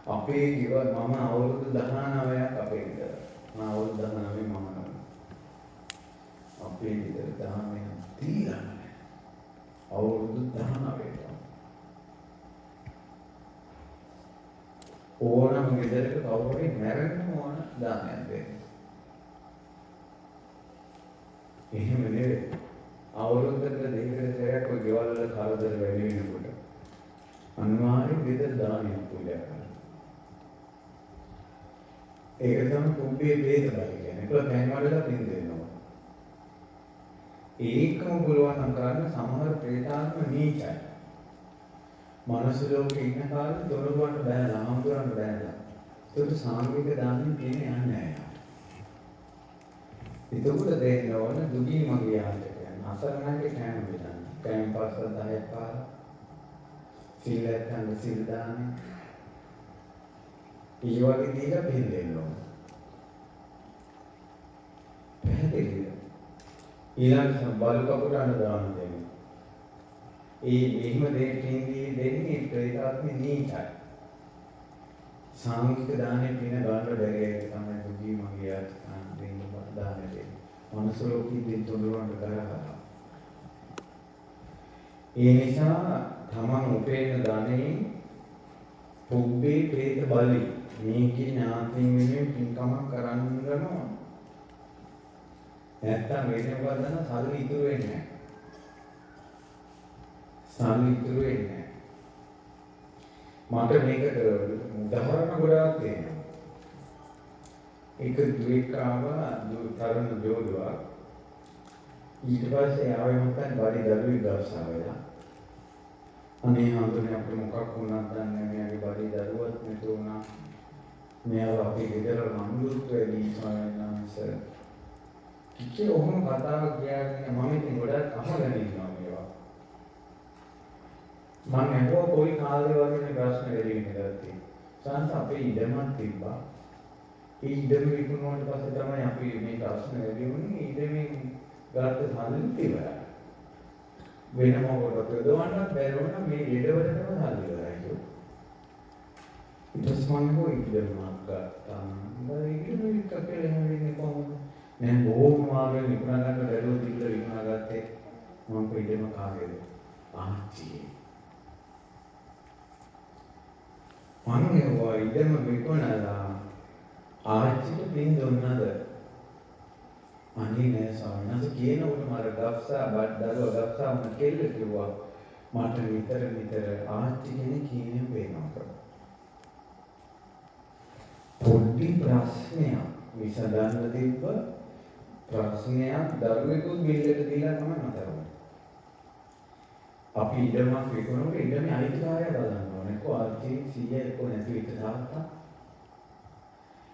අපේ ගෙවල් මම අවුරුදු 19ක් අපේ ගෙදර. මම අවුරුදු 19 මම අපේ ගෙදර දානයක් දීලා නැහැ. අවුරුදු 19ට. ඕනම ගෙදරක කවුරු හරි මැරෙන්න ඕන දානයක් දෙන්න. එහෙම නෙවෙයි. අවුරුද්දකට දෙකකට සැරයක් ඔය ගෙවල් වල කරදර වැඩි වෙනකොට අනිවාර්යෙන් ගෙදර දානයක් පූජා කරනවා. ඒක තමයි කුඹේ වේද බල කියන්නේ. ඒක දැන් වලලා පින් දෙනවා. ඒකම පුළුවන් නම් කරන්න සමහර ප්‍රේතාත්ම නීචයි. මනස ලෝකේ ඉන්න කාලේ දොරවන්න බෑලා, හම්බුරන්න බෑලා. ඒක සාංගික දාන්නේ කියන්නේ යන්නේ නැහැ. එතකොට දෙන්න ඕන දුගී මගේ ආතකයන්. අසරණගේ කෑම බෙදන්න. කෑම පාසල් 10ක් පාලා. සිල් නැත්නම් සිල් දාන්නේ. ඒ වගේ දීලා පින් දෙන්න ඕන. පැහැදිලිද? ඊළඟ බලු කපුටාන දාන දෙන්නේ. එහෙම දෙන්නේ ප්‍රේතාත්මේ නීචයි. සාංගික දානේ පින ගන්න බැරි ඒක තමයි දුගී මගේ ආතකයන් දෙන්න දාන දෙන්නේ. මනස ලෝකෙදී තුනරවන්න කරා. ඒ නිසා තමන් උපේන ධනෙ පුබ්බේ ප්‍රේත බලි මේකේ ඥාතින් වෙනුවෙන් පින්කමක් කරන්න ගන්නවා. නැත්තම් වෙන වදන සල්ලි ඉතුරු වෙන්නේ නැහැ. සල්ලි ඉතුරු වෙන්නේ නැහැ. මට මේකට උදාහරණ ගොඩාක් තියෙනවා. එක දුවේකාව තරුණ ජෝඩුවක් ඊට පස්සේ ආවේ මොකක්ද බඩි දරුවෙක් ගස්සාවලා. අනේ හඳුනේ අපිට මොකක් වුණාද දන්නේ නැහැ. බඩි දරුවත් නැතු වුණා. මෙයාව අපි ගෙදර මනුරුත් වැඩි සායනස. කිච්චේ ඔහොම කතාවක් කියන්නේ මම ඉතින් ගොඩක් අහගෙන ඉන්නවා මේවා. මම අහුව කොයි කාලේ වගේ ප්‍රශ්න වෙලි ඉඳලා සංස අපේ ඉඩමක් තිබ්බා. ඒ ඉඩම විකුණුවාට පස්සේ තමයි අපි මේ ප්‍රශ්න වැඩි වුණේ. ඉඩමෙන් ගත්ත සල්ලි ඉවරයි. වෙන මොකටද යොදවන්නත් බැරි වුණා මේ ඉඩවලටම සල්ලි ඉවරයි. ඊට පස්සේ මම ඉඩමක් ගත්තා. ඉඩම විකකලේ වෙන්නේ කොහොමද? මම බොහෝම මාගේ විකුණා ගන්න බැලුව තිබ්බ විකුණා ගත්තේ මම ඉඩම කාගේද? ආච්චි. මම ඒවා ඉඩම විකුණලා ආච්චිට පින් දුන්නද? අනේ නෑ ස්වාමීන් කියනකොට මර ගස්සා බඩදරුව ගස්සා මම කෙල්ල කිව්වා මට නිතර ආච්චි කෙනෙක් කියන්නේ වෙනවා. පොඩි ප්‍රශ්නයක් විසඳන්න තිබ්බ ප්‍රශ්නයක් දරුවෙකුත් බිල්ලට දීලා තමයි නතර වුනේ. අපි ඉඩමක් විකුණනකොට ඉඩමේ අයිතිකාරය බලන්න ඕනේ. ආච්චි 100 එක්ක නැති විතර තාත්තා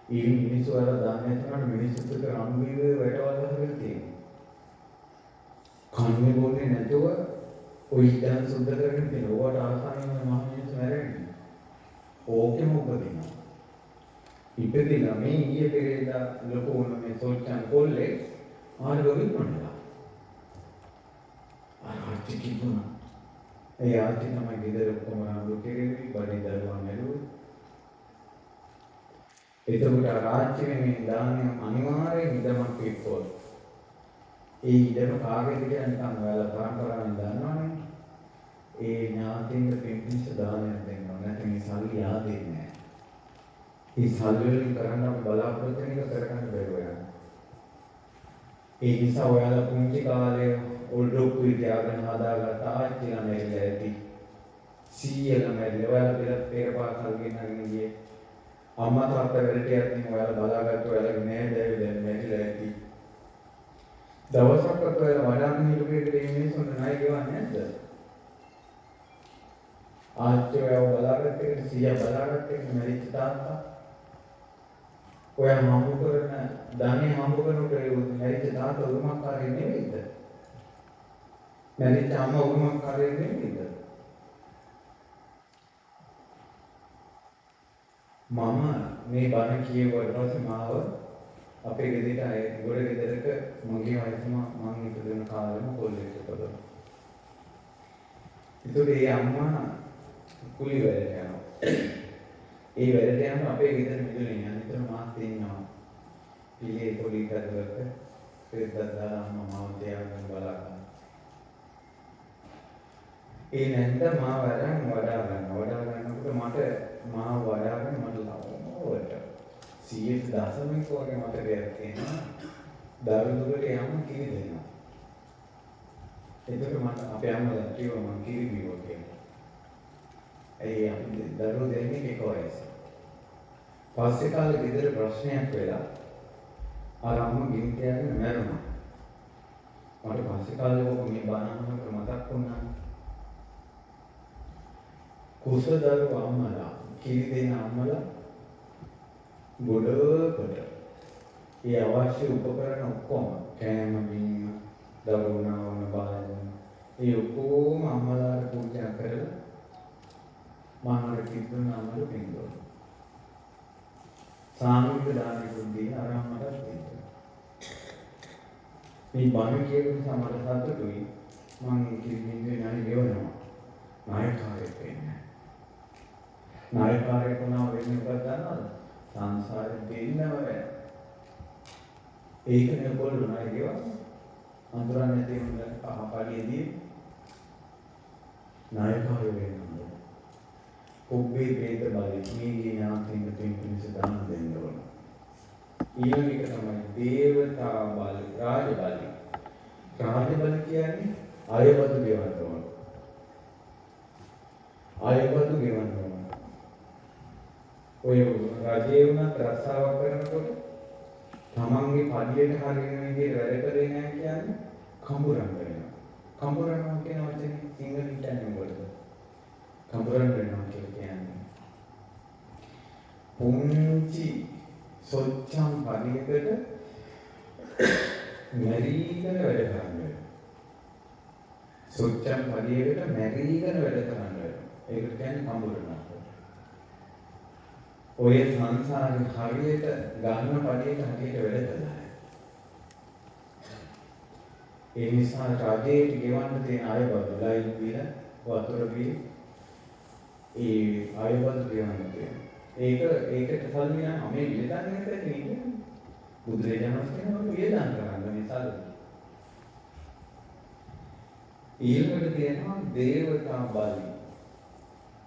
ඒ මිනිස්සු වල දාන්නේ තමයි මිනිස්සුත් එක්ක රණුවේ වැටවල් හදලා තියෙන්නේ. කන්නේ බොන්නේ නැතුව ඔය ඉඳන් සුද්ධ කරගෙන තියෙන ඕවට ආසන්න මහ මිනිස්සු මැරෙන්නේ. ඕකෙම උපදිනවා. ඉපදිලා මේ ඊයේ පෙරේදා ලොකු වුණ මේ සෝච්චන් කොල්ලේ ආරෝගික වුණා. ආර්ථික කිව්වනා. ඒ ආර්ථික තමයි ගෙදර කොහොම ආරෝග්‍ය කෙරෙවි බඩේ දරුවා මැරුවේ. එතකොට රාජ්‍යයේ මේ දානය අනිවාර්යයෙන් ඉදමක් පිටකොත්. ඒ ඉදම කාගෙද කියලා නිකන් ඔයාලා පරම්පරාවෙන් දන්නවනේ. ඒ ඥාතියින්ද පිටින්ස දානයක් දෙන්නවා. නැත්නම් මේ සල්ලි ආදෙන්නේ නැහැ. මේ සල්ලි වලින් කරන්න අපි බලාපොරොත්තු වෙන එක කරගන්න බැරුව යනවා. ඒ නිසා ඔයාලා පුංචි කාලේ ඔල්ඩොක්කු ඉතියාගෙන හදාගත්ත ආච්චිලා මැරිලා ඇති. සීයලා මැරිලා ඔයාලා පෙර පාසල් ගෙනගෙන ගියේ. අම්මා තාත්තා වැඩට යද්දී ඔයාලා බලාගත්ත ඔයාලගේ නෑ දැවිලා මැරිලා ඇති. දවසක්වත් ඔයාලා වඩාන්න හිටුවේකට මේ මිනිස්සුන්ට ණය ගෙවන්නේ නැද්ද? ආච්චි ඔයාව බලාගත්ත එක සීයා බලාගත්ත එක මැරිච්ච තාත්තා. ඔයා හම්බ කරන ධනෙ හම්බ කරනකොට මැරිච්ච තාත්තා උරුමකාරයෙක් නෙවෙයිද? මැරිච්ච අම්මා උරුමකාරයෙක් නෙවෙයිද? මම මේ බණ කියුවාට පස්සේ මාව අපේ ගෙදරට ගොඩ ගෙදරක මගේ වයසම මම ඉපදුන කාලෙම කොල්ලෙක් ඉපදුණා. ඒතකොට ඒ අම්මා කුලි වැඩට යනවා. ඒ වැඩට යනකොට අපේ ගෙදර මිදුලේ අනිතර මාත් ඉන්නවා. පිළේ පොඩි කඩවක පෙරදා අම්මා මාව තියාගෙන බලනවා. ඒ නැන්ද මාව අරන් වඩා ගන්නකොට මට මාව වඩාගෙන මට ලවෝට 100% වගේ මට දෙයක් තියෙනවා. දරුදුකට යන්න කිරි දෙනවා. එතකොට මට අපේ අම්මලා කිව්වා මං කිරි බිව්වා කියලා. ඒ අපි දරුවෝ දෙන්නේ එක වයස. පස්සේ කාලේ ගෙදර ප්‍රශ්නයක් වෙලා අර අම්මා ගිනි තියාගෙන මැරුණා. මට පස්සේ කාලේ ඔක මේ බණහනකට මතක් වුණා. කුසදරු අම්මලා කිරි දෙන අම්මලා ගොඩකට ඒ අවශ්‍ය උපකරණ ඔක්කොම කෑම බීම දරුණා වුණ බාලන ඒ ඔක්කොම අම්මලාට පූජා කරලා මහාන කිතුන අම්මල පින්දෝ සාමික දානෙකුත් දීලා අර අම්මට දෙන්න මේ බණ කියපු සමහර සතුටුයි මම කිරි බින්දුවේ ණය ගෙවනවා ණයකාරයෙක් වෙන්නේ ණයකාරයෙක් වුණා වෙන්නේ මොකක්ද දන්නවද සංසාරේ දෙන්නව වෙන ඒකනේ පොළු ණය ගෙවන්නේ අඳුරන්නේ නැති වුණ පහපඩියේදී ණයකාරය වෙනවා ඔබේ වේද බලි මේ ඥාතින් පින්පින්ස දාන දෙන්න ඕන ඊළඟ එක තමයි දේවතා බලි රාජ බලි කියන්නේ අයවදු ගෙවන්න ඕන අයවදු ගෙවන්න ඕන ඔය රජේ වුණත් රස්සාවක් කරනකොට තමන්ගේ පඩියට හරියන විදිහට වැඩ කරේ නැහැ කියන්නේ කඹුරන් වෙනවා. කඹුරන් කියන වචනේ සිංහලෙන් කියන්නේ මොකද? කඹුරන් වෙනවා කියන්නේ පුංචි සොච්චම් පඩියකට මැරීගෙන වැඩ කරන්නේ. සොච්චම් පඩියකට මැරීගෙන වැඩ කරන්නේ. ඒකට කියන්නේ කඹුරන්. ඔය සංසාරේ හරියට ගන්න පඩියට හරියට වැඩ කළා. ඒ නිසා රජයට ගෙවන්න තියෙන අයබදු ලයින් බිල වතුර බිල ඒ අයබදු ගෙවන්න තියෙනවා. ඒකට සල්ලි නම් මේ වියදම් නැතේ නේ. බුදුරජාණන් වහන්සේ වියදම් කරන්න මේ සල්ලි. ඊළඟට තියෙනවා දේවතා බලි.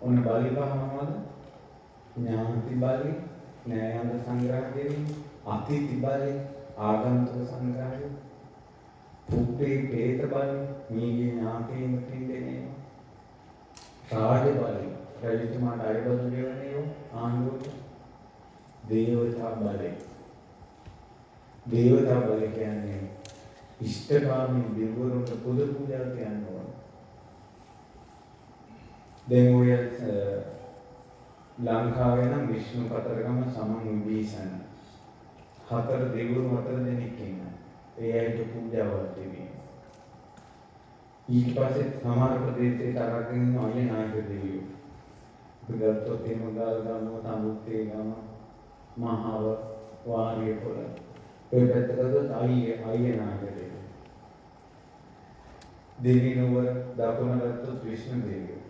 ඔන්න බලි පහමවද? ඥාති බලි, ඥායන්ත සංග්‍රහ කිරීම, අතිථි බලි, ආගන්තුක සංග්‍රහය, පුප්පේ ප්‍රේත බලි, මීගේ ඥාතීන් පින්දෙනේ, රාජ බලි, රජතුමාට අයබදු ගෙවන්නේ ආණ්ඩුවට, දේවතා බලි. දේවතා බලි කියන්නේ ඉෂ්ඨකාමී දෙවිවරුන්ට පුද පූජා කරනවා. දැන් ඔය ලංකාවේ නම් විෂ්ණු කතරගම සමන් විභීෂණ හතර දෙවිවරු හතර දෙනෙක් ඉන්නවා. ඒ අයට පූජාවක් දෙන්නේ. ඊට පස්සේ සමහර ප්‍රදේශයකට අරගෙන ඉන්න අය නායක දෙවියෝ. බුද්ධත්වයට එමගාල් ගම තමුත්තේ ගම මහව වාරිය පොළ. ඒ පැත්තකට අය නායක දෙවියෝ. දෙවිනවර දකුණට විෂ්ණු දෙවියෝ.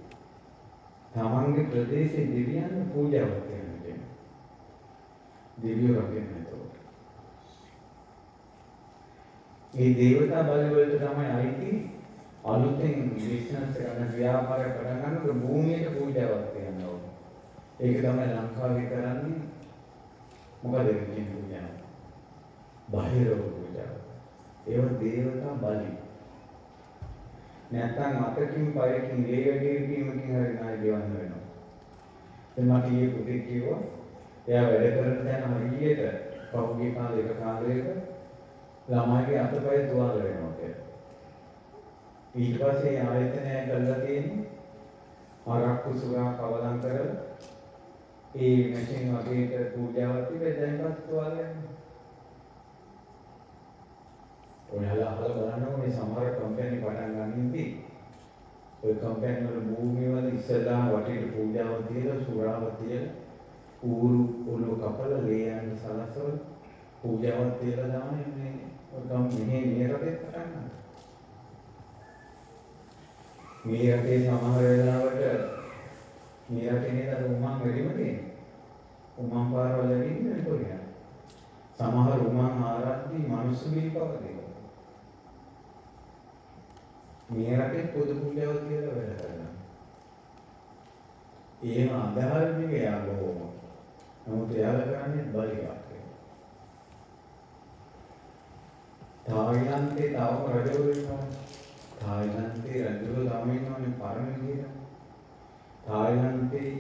තමන්ගේ ප්‍රදේශයේ දෙවියන් පූජාවක් කරනවා. දෙවියෝ රකින්න එතකොට. මේ දේවතා බලය වලට තමයි අයිති අලුතෙන් බිස්නස් කරන ව්‍යාපාර පටන් ගන්නකොට භූමියට පූජාවක් කරනවා. ඒක තමයි ලංකාවේ කරන්නේ. මොකද කියන පූජාව? බාහිරව පූජාව. ඒව දේවතා බලය. නැත්නම් අතකින් පයකින් වේගකීමකින් හරි නාය ගෙවන්න වෙනවා. දැන් මට ඊයේ පුතේ කිව්වා එයා වැඩ කරන තැන හරියට පහුගිය කාලේ එක කාලයක ළමයිගේ අතපය තුවාල වෙනවා කියලා. ඊට පස්සේ ආයතනය කළා තියෙන්නේ ආරක්කු සුරා කවලම් කරලා ඒ මැෂින් වගේට පූජාවක් තිබෙයි දැන් පස්සේ තුවාල වෙනවා. ඔයාලා අහලා බලන්න මේ සමහර කම්පැනි පටන් ගන්නින්දී ඔය කම්පැනි වල භූමිය වල ඉස්සලා වටේට පූජාවක් තියලා සුරාව තියලා ඌරු ඔලුව කපලා ලේයන් සලසවල පූජාවක් තියලා දාන්නේ මේ ඔය කම්පැනි මේ රටේ පටන් ගන්නවා. මේ රටේ සමහර වෙලාවට මේ රටේ නේද උමං වැඩිම තියෙන්නේ. උමං පාරවල ඉන්නේ කොහේ? සමහර උමං ආරක්ෂි මිනිස්සු බිල්පව දෙනවා. මේ රටේ පොදු පූජාවක් කියලා වැඩ කරනවා. එහෙම අදහල් නෙවෙයි යාළුවෝ. නමුත් එයාලා කරන්නේ බලියක්. තායිලන්තේ තවම රජවරු ඉන්නවා. තායිලන්තේ රජුරු තමයි ඉන්නවනේ පරණ විදියට. තායිලන්තේ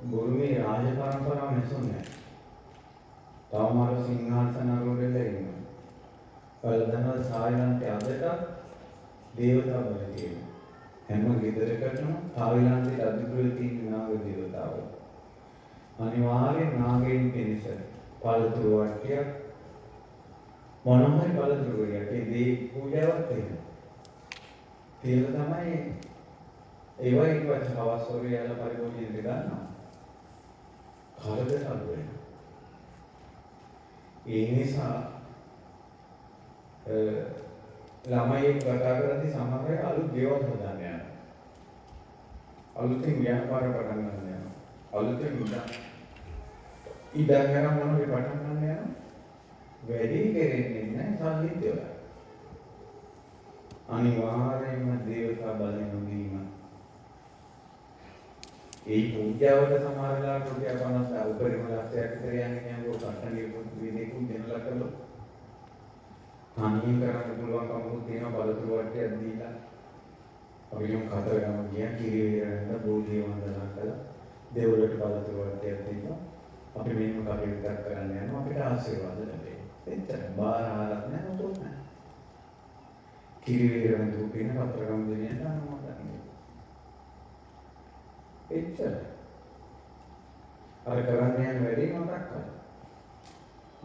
බුරුමේ රාජ පරම්පරාව නැසුනේ නැහැ. තාම අර සිංහාසන අරෝඩෙලා ඉන්නවා. බලදන්නා තායිලන්තේ අදට දේවතා බල තියෙනවා. හැම ගෙදරකටම තායිලන්තේ අධිකෘත තියෙන නාග දේවතාවෝ. අනිවාර්යෙන් නාගයන් පිරිස පළතුරු වට්ටියක් මොනවා හරි පළතුරු වට්ටියක් ඒ දේ පූජාවක් තියෙනවා. ඒක තමයි ඒවා ඉක්වත් හවස් වගේ යන පරිභෝජනය ගන්නවා. කරදර අඩු වෙනවා. ඒ නිසා ළමයි කතා කරද්දී සමහර අය අලුත් දේවල් හදාන්න යනවා. අලුතින් ව්‍යාපාර පටන් ගන්න යනවා. අලුතෙන් ඉඩම් ගන්න මොනවද පටන් ගන්න යනවා. වැඩි කෙරෙන්නේ නැහැ සල්ලි දෙවලා. අනිවාර්යයෙන්ම දේවතා බලයෙන් නොදීම. ඒ පූජාවට සමහර වෙලාවට රුපියල් 50 උපරිම ලක්ෂයක් විතර යන්නේ නේද? කට්ටනිය පොත් විදේකුත් දෙනලා කළොත්. අනින් කරන්න පුළුවන් කමකුත් තියෙනවා බලතුරු වට්ටියක් දීලා. අපි යම් කතර ගම ගියා කිරිවේරෙන්ද බෝධිය වන්දනා කළා. දෙවලට බලතුරු වට්ටියක් දෙනවා. අපි මේක කටයුත්තක් කරන්න යනවා අපිට ආශිර්වාද ලැබේ. එච්චර බාර ආරක් නැහැ මොකද නැහැ. කිරිවේරෙන්ද දුකින කතර ගම දෙනියට අනුමතන්නේ. එච්චර. අර කරන්න යන වැඩේ මතක් කරගන්න.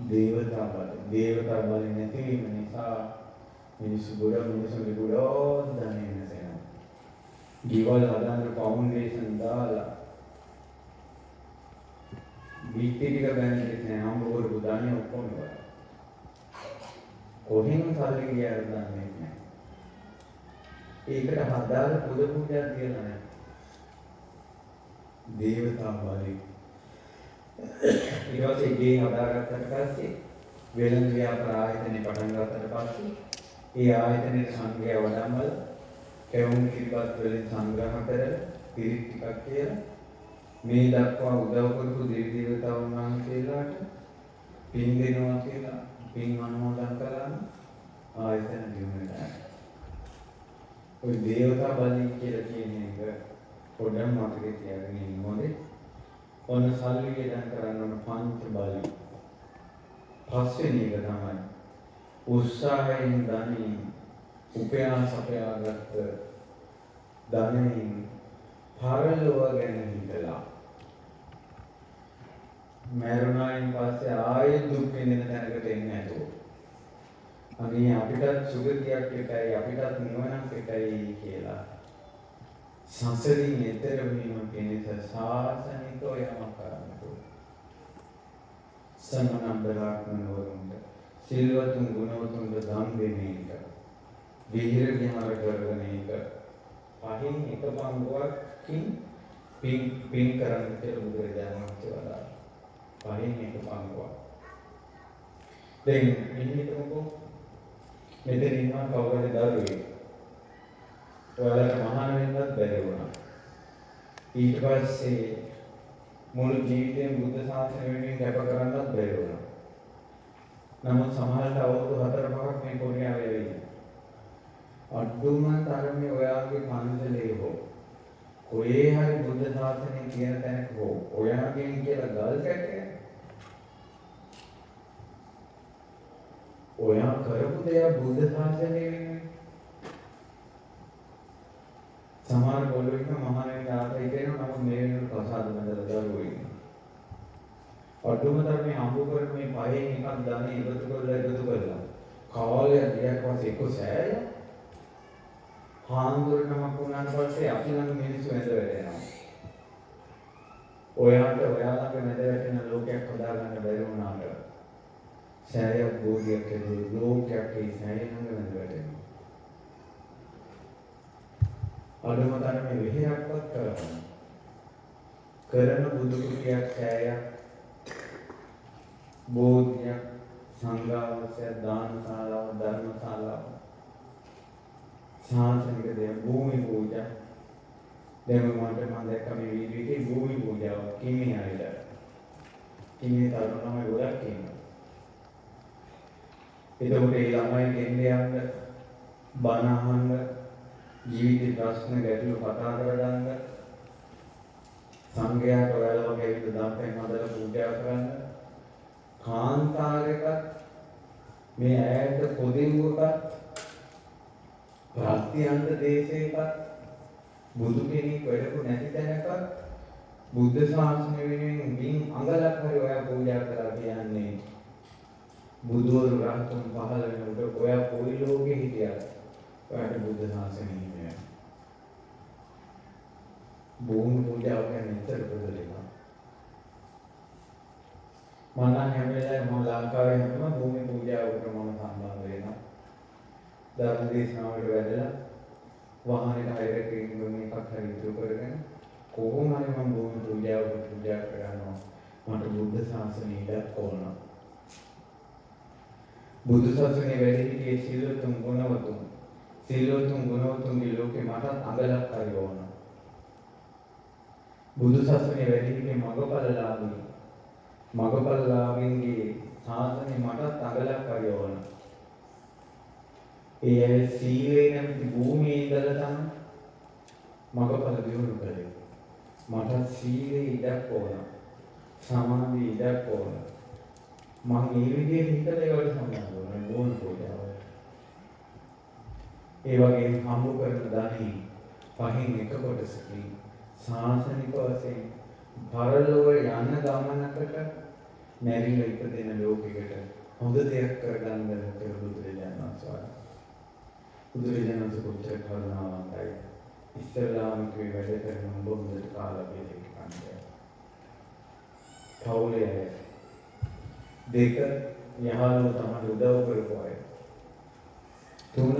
දේවතා බල නැතිවීම නිසා මිනිස්සු ගොඩ ධනෙ නැසෙනවා. ජීවල් හදන්න ෆවුන්ඩේෂන් දාලා බීටි ටික බැලන්ස් නැහැ හම්බ කරපු ධනෙ ඔක්කොම ඉවරයි. කොහෙන් සල්ලි ගියාද දන්නේ නැහැ. ඒකට හදාල පුද පූජා තියලා නැහැ. දේවතා බලයි. ඊට පස්සේ ගේ හදාගත්තට පස්සේ වෙළඳ ව්‍යාපාර ආයතනේ පටන් ගත්තට පස්සේ ඒ ආයතනයේ සංගය වඩම්මල කෙවුම් කිරිපත් වලින් සංග්‍රහ කරලා පිරිත් ටිකක් කියලා මේ දක්වා උදව් කරපු දෙවි දේවතාවුන් වහන්සේලාට පින් දෙනවා කියලා පින් අනුමෝදන් කළාම ආයතන දිනුනට ඔය දේවතා බලි කියලා කියන එක පොඩ්ඩක් මතකේ තියාගෙන ඉන්න ඕනේ. ඔන්න සල්ලි ගේදන් කරන්න ඕන පංච බලි. පස්වෙනි එක තමයි උත්සාහයෙන් ධනෙ උපයා සපයාගත්ත ධනෙන් පරලොව ගැන හිතලා මරණයෙන් පස්සේ ආයෙ දුක් විඳින තැනකට එන්නේ නැතුව. අනේ අපිටත් සුගතියක් එකයි අපිටත් නිවනක් එකයි කියලා සංසරින් එතර වීම පිණිස සාසනික යමක් කරන්න ඕනේ. සමනම් බ්‍රාහ්මණවරුන්ට සිල්වතුන් ගුණවතුන්ට දන් දෙන එක විහිර විහාර කරන එක පහින් එක පංගුවකින් පින් කරන්න කියලා බුදුරජාණන් වහන්සේ වදාළා. පහින් එක පංගුවක්. දැන් මෙන්නකෝ මෙතන ඉන්නවා කවුරුද දරුවෙක්. ඔයාලට මහාන වෙන්නත් බැරි වුණා. ඊට පස්සේ මුළු ජීවිතේම බුද්ධ ශාසනය වෙනුවෙන් කැප කරන්නත් බැරි වුණා. නමුත් සමහරවිට අවුරුදු 4-5ක් මේ කොරියාවේ වෙන්නේ. අඩුම තරමේ ඔයාගේ පන්සලේ හෝ කොහේ හරි බුද්ධ ශාසනය කියන තැනක හෝ ඔයාගෙන් කියලා ගල් කැටයක් ඔයා කරපු දේ බුද්ධ ශාසනය වෙනුවෙන් සමහර ගොල්ලෝ මහානෙන් ආතයි කියනවා නමුත් මේ වෙනුවට ප්‍රසාද බඳලා දරුවෝ ඉන්නවා. අඩුම තරමේ හම්බ කරන මේ පහෙන් එකක් ධනෙ ඉවතු කරලා කාලය දියක් වශයෙන් එක්ක සෑය හාමුදුරනමක් වුණාට පස්සේ අපි ළඟ මිනිස්සු ඇද වැටෙනවා. ඔයාලට ඔයාලගේ මැද වැටෙන ලෝකයක් හදාගන්න බැරි වුණාට සෑයක් බෝධියක් ඇදී ලෝකයක් ඒ සෑය ළඟ මැද වැටෙනවා. අඩුම තරමේ විහෙරක්වත් කරන්න. කරන බුදු කුටියක් සෑයක් බෝධියක් සංඝාවාසය දානශාලාව ධර්මශාලාව ශාසනික දේ භූමි පූජා දැන් මම දැක්ක මේ වීඩියෝ එකේ භූමි පූජාව කිමේ ආයිලා කිමේ තරුණම ගොඩක් ඉන්නවා. එතකොට ඒ ළමයි දෙන්නේ යන්න බණ අහන්න ජීවිතේ ප්‍රශ්න ගැටලු කතා කරගන්න සංඝයාට ඔයාලා වගේ විදිහට දාපෙන් හදලා පූජා කරන්න කාන්තාරයක මේ ඈත පොදිව්වක ප්‍රත්‍යන්ත දේශයක බුදු කෙනෙක් වැඩපු නැති තැනක බුද්ධ ශාසනය වෙනුවෙන් මින් අඟලක් හරි ඔයා පූජා කරලා කියන්නේ බුදුවරු රහතුන් පහළ වෙනකොට ඔයා කොයි ලෝකෙ හිටියද ඔයාට බුද්ධ ශාසනය හිමියයි. භූමි පූජාව කියන්නේ ඉතර ප්‍රදේශයක්. මම හැම වෙලාවෙම මම ලංකාවේ හිටම භූමි පූජාවකට මම සම්බන්ධ වෙනවා. ධර්ම දේශනාවකට වැඩලා වාහනයක හයරක ඉන්න එකක් හරි ඉතුරු කරගෙන කොහොම හරි මම භූමි පූජාවකට පූජා කරනවා. මට බුද්ධ ශාසනය ඉඩක් ඕන. බුදු සසුනේ වැඩ සිටියේ සිල්වතුන් ගුණවතුන්ගේ ලෝකේ මටත් අඟලක් හරි ඕන. බුදු සසුනේ වැඩ සිටියේ මගපලලාභින්ගේ ශාසනය මටත් අඟලක් හරි ඕන. ඒ සීලේ නැති භූමියේ ඉඳලා තමයි මගපල දියුණු කළේ. මට සීලේ ඉඩක් ඕන. සමාධි ඉඩක් ඕන. මම මේ විදිහට හිතලා ඒවට සම්බන්ධ වෙනවා භූමි පූජාව. ඒ වගේම හම්බ කරන ධනෙ පහින් එක කොටසකින් ශාසනික වශයෙන් පරලෝක යන ගමනකට නැරිලා ඉපදෙන ලෝකයකට හොඳ දෙයක් කරගන්න බුදුරජාණන් වහන්සේ. බුදුරජාණන් වහන්සේ කොච්චර කරුණාවන්තයි. ඉස්ලාම කිව්ව වැඩ කරන බොහොමද කාලා වේදේ කන්නේ. පෞලේ දෙක යහළු තමයි උදව් කරපුවාය. තුන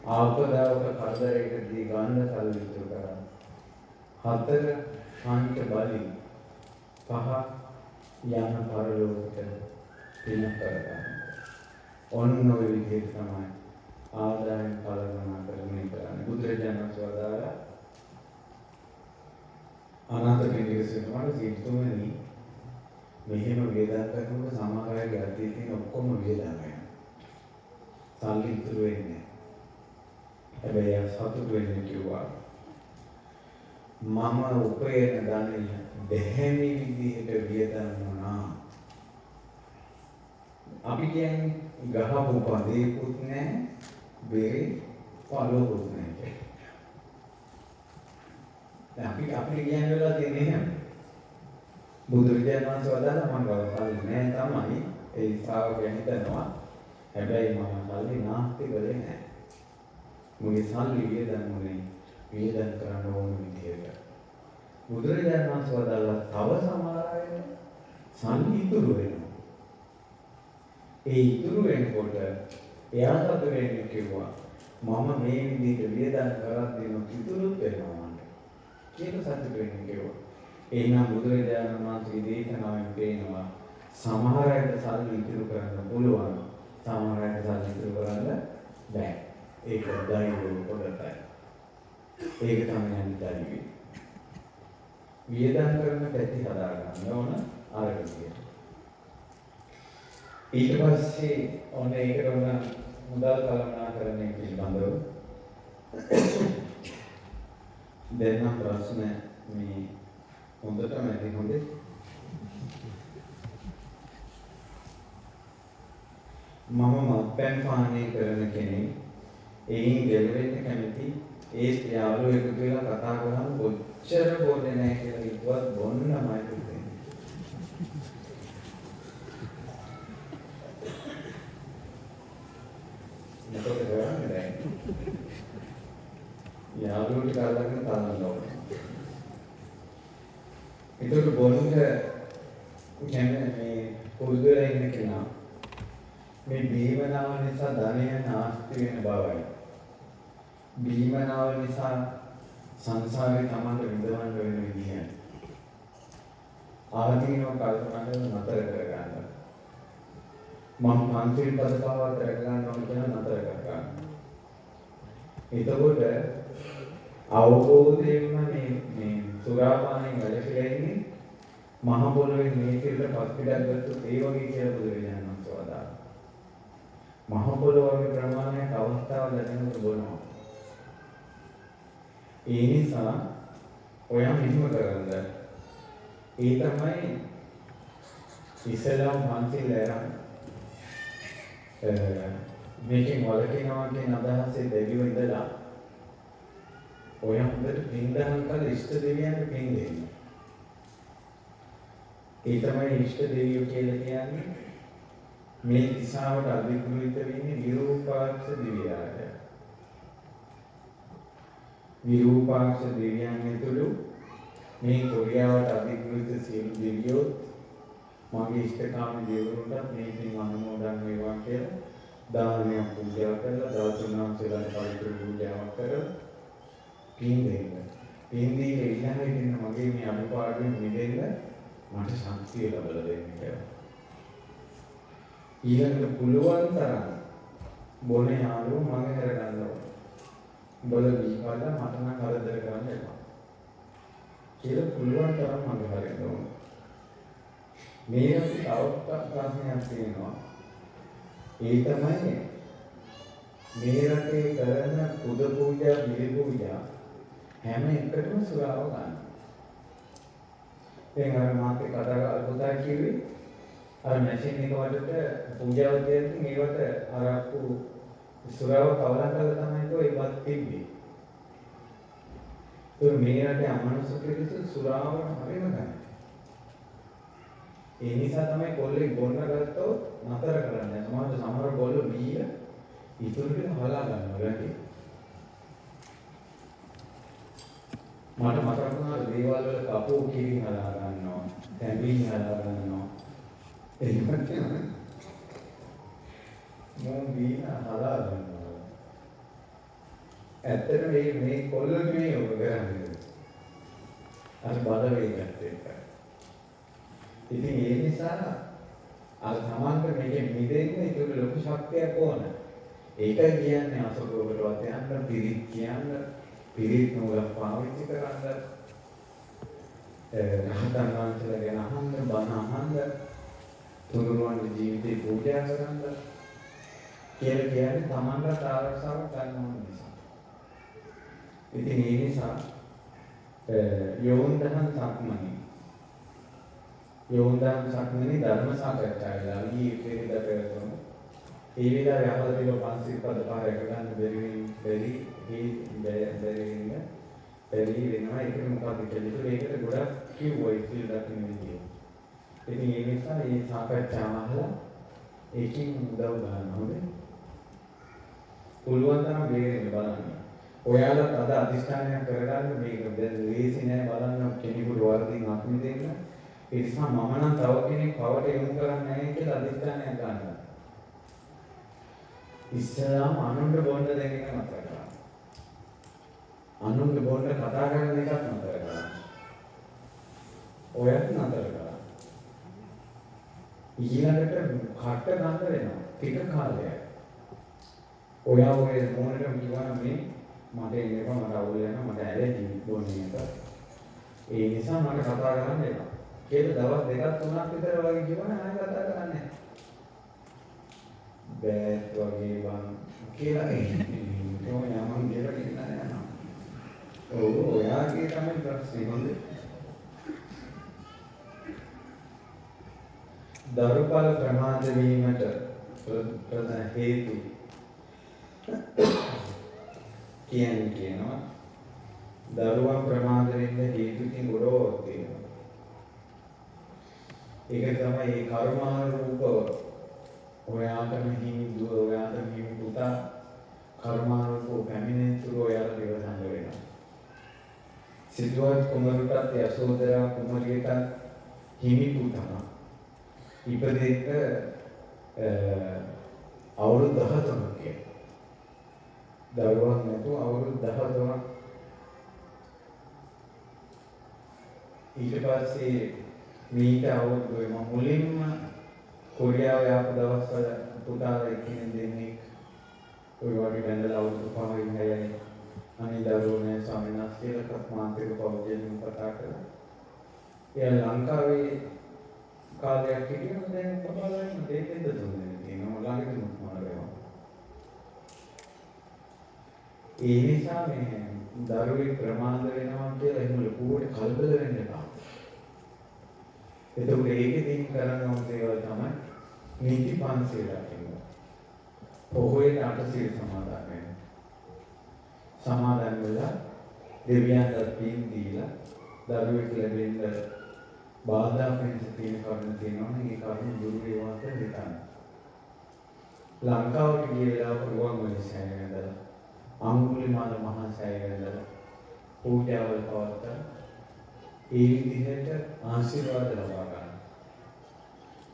ආපදාවක කරදරයකදී ගන්න සල්ලි ඉතුරු කරා. හතර පංච බලි. පහ යන පරලෝකයට පින කරගන්න. ඔන්න ඔය විදිහට තමයි ආදායම් කලගනා කරන්නේ කරන්නේ. බුදුරජාණන් වහන්සේ වදාළා අනාථ පිටිකසෙනවාට සිතුමනි මෙහෙම වේදන් කරනකොට සමහර අයගේ අතේ තියෙන ඔක්කොම වේදන් වෙනවා. සල්ලි ඉතුරු වෙන්නේ නැහැ. හැබැයි සතුටු වෙන්න කිව්වා. මම උපයන ධනෙ දෙහැමි විදිහට වියදම් වුණා. අපි කියන්නේ ගහපු පදේකුත් නැහැ, බෙරේ පළොකුත් නැහැ. දැන් අපි කියන්නේ වෙලා තියෙන්නේ එහෙම. බුදුරජාණන් වහන්සේ වදාළා මම ගවසල්ලි නෑ තමයි ඒ ශ්‍රාවකයන් හිතනවා. හැබැයි මම සල්ලි නාස්ති වෙලේ නෑ. මුගේ සල්ලි වියදම් කරන්න ඕන විදියට. බුදුරජාණන් වහන්සේ වදාළා තව සමහර අය සල්ලි ඉතුරු වෙනවා. ඒ ඉතුරු වෙනකොට එයා සතු වෙන්නේ කිව්වා මම මේ විදිහට වියදම් කරද්දී ඉතුරුත් වෙනවා මට. කියලා සතු වෙන්නේ කිව්වා. එහෙනම් බුදුරජාණන් වහන්සේ දේශනාවෙන් පේනවා සමහර අයට සල්ලි ඉතුරු කරන්න පුළුවන්, සමහර අයට සල්ලි ඉතුරු කරන්න බෑ. ඒක දෛවෝ පොඩටයි. ඒක තමයි අනිත්‍යයි. වියදම් කරන පැති හදාගන්න ඕන අර විදියට. ඊට පස්සේ ඔන්න ඒකට උන මුදල් කළමනාකරණය පිළිබඳව දැන් නම් ප්‍රශ්න මේ හොඳටම ඇති හොඳේ. මම මත්පැන් පානය කරන කෙනෙක්. එයින් ගැලවෙන්න කැමති. ඒ යාළුවෝ එකතු වෙලා කතා කරාම කොච්චර බොන්නේ නැහැ කියලා කිව්වත් බොන්නමයි කිව්වේ. මොකද කරන්නේ දැන්? යාළුවෝ ටික අල්ලගෙන තාන්න ඕනේ. ඒකට බොන්න කියන්නේ මේ පුරුදු වෙලා ඉන්න කෙනා මේ බීමනාව නිසා ධනය නාස්ති වෙන බවයි. බීමනාව නිසා සංසාරේ තමන්ට විඳවන්න වෙන විදිහයි. ආදීනව කල්පනා කරන නතර කරගන්න. මම පන්සිල් පද පවා කරගන්න ඕන කියන නතර කරගන්න. එතකොට අවබෝධයෙන්ම මේ සුරාපානයෙන් වැළකීලා ඉන්නේ මහ පොළොවේ මේ කියලා පස් පිටක් ගත්තොත් ඒ වගේ කියලා බුදුරජාණන් වහන්සේ වදාළා. මහ පොළොව වගේ ප්‍රමාණයක් අවස්ථාව ලැබෙනකොට බොනවා. ඒ නිසා ඔයා මෙහෙම කරන්න. ඒ තමයි ඉස්ලාම් පන්සිල් අරන් මේකෙන් වලකිනවා කියන අදහසේ දෙවියෝ ඉඳලා ඔයා හොඳට පින්දහම් කළ ඉෂ්ට දෙවියන්ට පින් දෙන්න. ඒ තමයි ඉෂ්ට දෙවියෝ කියලා කියන්නේ මේ දිශාවට අධිග්‍රහිත වෙන්නේ විරූපාක්ෂ දෙවියාට. විරූපාක්ෂ දෙවියන් ඇතුළු මේ කොරියාවට අධිග්‍රහිත සියලු දෙවියෝ මගේ ඉෂ්ටකාමී දෙවිවරුන්ට මේ පින් අනුමෝදන් වේවා කියලා දානයක් පූජා කරලා දාතුනාන්සේලාට පරිපූර්ණ පූජාවක් කරලා පින් දෙන්න. පින් දීලා ඊළඟට ඉන්න මගේ මේ අනුපාඩුවෙන් මිදෙන්න මට ශක්තිය ලැබලා දෙන්න කියලා. ඊළඟට පුළුවන් තරම් බොන යාළුවෝ මගේ හැර ගන්නවා. උඹලා දීපල්ලා මට නම් කරදර කරන්න එපා. කියලා පුළුවන් තරම් මගේ හරින්න ඕන. මේකට තවත් ප්‍රශ්නයක් තියෙනවා. ඒ තමයි මේ රටේ කරන පුද පූජා, බිලි පූජා හැම එකටම සුරාව ගන්න. දැන් අර මාත් කතා පුතා කිව්වේ අර මැෂින් එක වලට පූජාව දෙද්දී මේවට අරක්කු සුරාව කවලා කරලා තමයි ඒවත් තිබ්බේ. ඒ මේ රටේ අමනුෂ්‍ය පිරිස සුරාව හරිම ගන්න. ඒ නිසා තමයි කොල්ලෙක් බොන්න ගත්තොත් නතර කරන්නේ. සමහර කොල්ලෝ බීලා ඉතුරු ටික හොලා ගන්නවා වැඩි. මට මතක වුණා දේවල් වල කපෝ කිරි හලා ගන්නවා, තැඹිලි හලා ගන්නවා. එහෙම කියන්නේ මම බීලා හලා ගන්නවා. ඇත්තට මේ කොල්ලෝ මේ ඔබ කරන්නේ. අර බලවේගත් එක්ක. ඉතින් ඒ නිසා අර තමන්ට මේකෙ මිදෙන්න ඒක ලොකු ශක්තියක් ඕන. ඒක කියන්නේ අසෝකවලවත් යන්න පිරිත් කියන්න පිරිත් නෝල පාවිච්චි කරන්න රහතන් වහන්සේලා ගැන අහන්න බණ අහන්න තුනුරුවන් ජීවිතේ පූජා කරන්න කියලා කියන්නේ තමන්ට ආරක්ෂාවක් ගන්න ඕන නිසා. ඉතින් ඒ නිසා යෝන්දහන් සක්මණේ යෝන්දාන් සක්මනේ ධර්ම සාකච්ඡාවලා ඊයේ පෙරේදා ඒ විදිහට යහපත තිබ පන්සිල් පද පහ රැක ගන්න බැරි වෙනවා. ඒක මොකක්ද කියලා ඒකට ගොඩක් කිව්වා ඉතින් දකින්න විදිය. ඉතින් ඒ නිසා මේ සාකච්ඡාව අහලා ඒකෙන් උදව් ගන්න ඕනේ. පුළුවන් තරම් බේරෙන්න බලන්න. ඔයාලා අද අධිෂ්ඨානයක් කරගන්න මේක දැන් ලේසි නෑ බලන්න කෙනෙකුට වර්ධින් අත්මි දෙන්න. ඒ නිසා මම නම් තව කෙනෙක් පවට යොමු කරන්නේ නැහැ කියලා අධිෂ්ඨානයක් ගන්නවා. ඉස්සලාම අනුන්ට බොන්න දෙන්න එක නතර කරා. අනුන්ට බොන්න කතා කරන එකත් නතර කරා. ඔයත් නතර කරා. ඊළඟට කට ගන්න වෙනවා. ටික කාලයක්. ඔයා ඔය මොනටම කියවන මේ මට එන්නේක මට අවුල් වෙනවා මට ඇලර්ජි බොන්නේ එක. ඒ නිසා මට කතා කරන්න එපා. කියලා දවස් දෙකක් තුනක් විතර වගේ කිව්වම ආයෙ කතා කරන්නේ නැහැ. බෑත් වගේ වන් කියලා එන්නේ මම කියලා කියනවා යනවා. ඔව් ඔයාගේ තමයි ප්‍රශ්නේ හොඳේ. දරුපල ප්‍රමාද වීමට ප්‍රධාන හේතු කියනවා. දරුවන් ප්‍රමාද වෙන්න හේතු කින් ගොඩක් තියෙනවා. ඒක තමයි ඒ කර්මානුරූපව ඔයාටම හිමි දුව ඔයාටම හිමි පුතා කර්මානුරූපව පැමිණෙන තුරු ඔයාලා ඉවසන්න වෙනවා. සිද්ධාර්ථ කුමාරට යශෝදරා කුමාරියට හිමි පුතා ඉපදෙන්න අවුරුදු 13ක් දරුවන් නැතුව අවුරුදු 13ක් ඊට පස්සේ මේක අවුරුදු මම මුලින්ම කොරියාව යාපු දවස්වල පුතාලා එක්කෙනෙක් දෙන්නේ ඔය වගේ බැඳලා අවුරුදු 5යි 6යි අනේ දරුවෝ ස්වාමීන් වහන්සේලාට මාන්තික පෞද්ගලිකව කතා කරලා එයා ලංකාවේ කාලයක් හිටියම දැන් පබලන්න දෙකෙන්ද තුනේ තියෙනවා ළඟටම මාරේවා. ඒ නිසා මේ දරුවෙක් ප්‍රමාද වෙනවා කියලා එහෙම ලොකුවට කලබල වෙන්න එපා. එතකොට ඒකෙන් කරන්න ඕන දේවල් තමයි නීති පන්සිල් රකින්න. පොහොයේ අටසිල් සමාදන් වෙන්න. සමාදන් වෙලා දෙවියන්ට පින් දීලා දරුවෙක් ලැබෙන්න බාධා වෙන්න තියෙන කරුණු තියෙනවා නම් ඒ කරුණු දුරු වේවා කියලා හිතන්න. ලංකාවට ගිය වෙලාවක රුවන්වැලි සෑය වැඳලා අඟුලිමාල මහා සෑය වැඳලා පූජාවල් පවත්වලා ඒ විදිහට ආශිර්වාද ලබා ගන්න.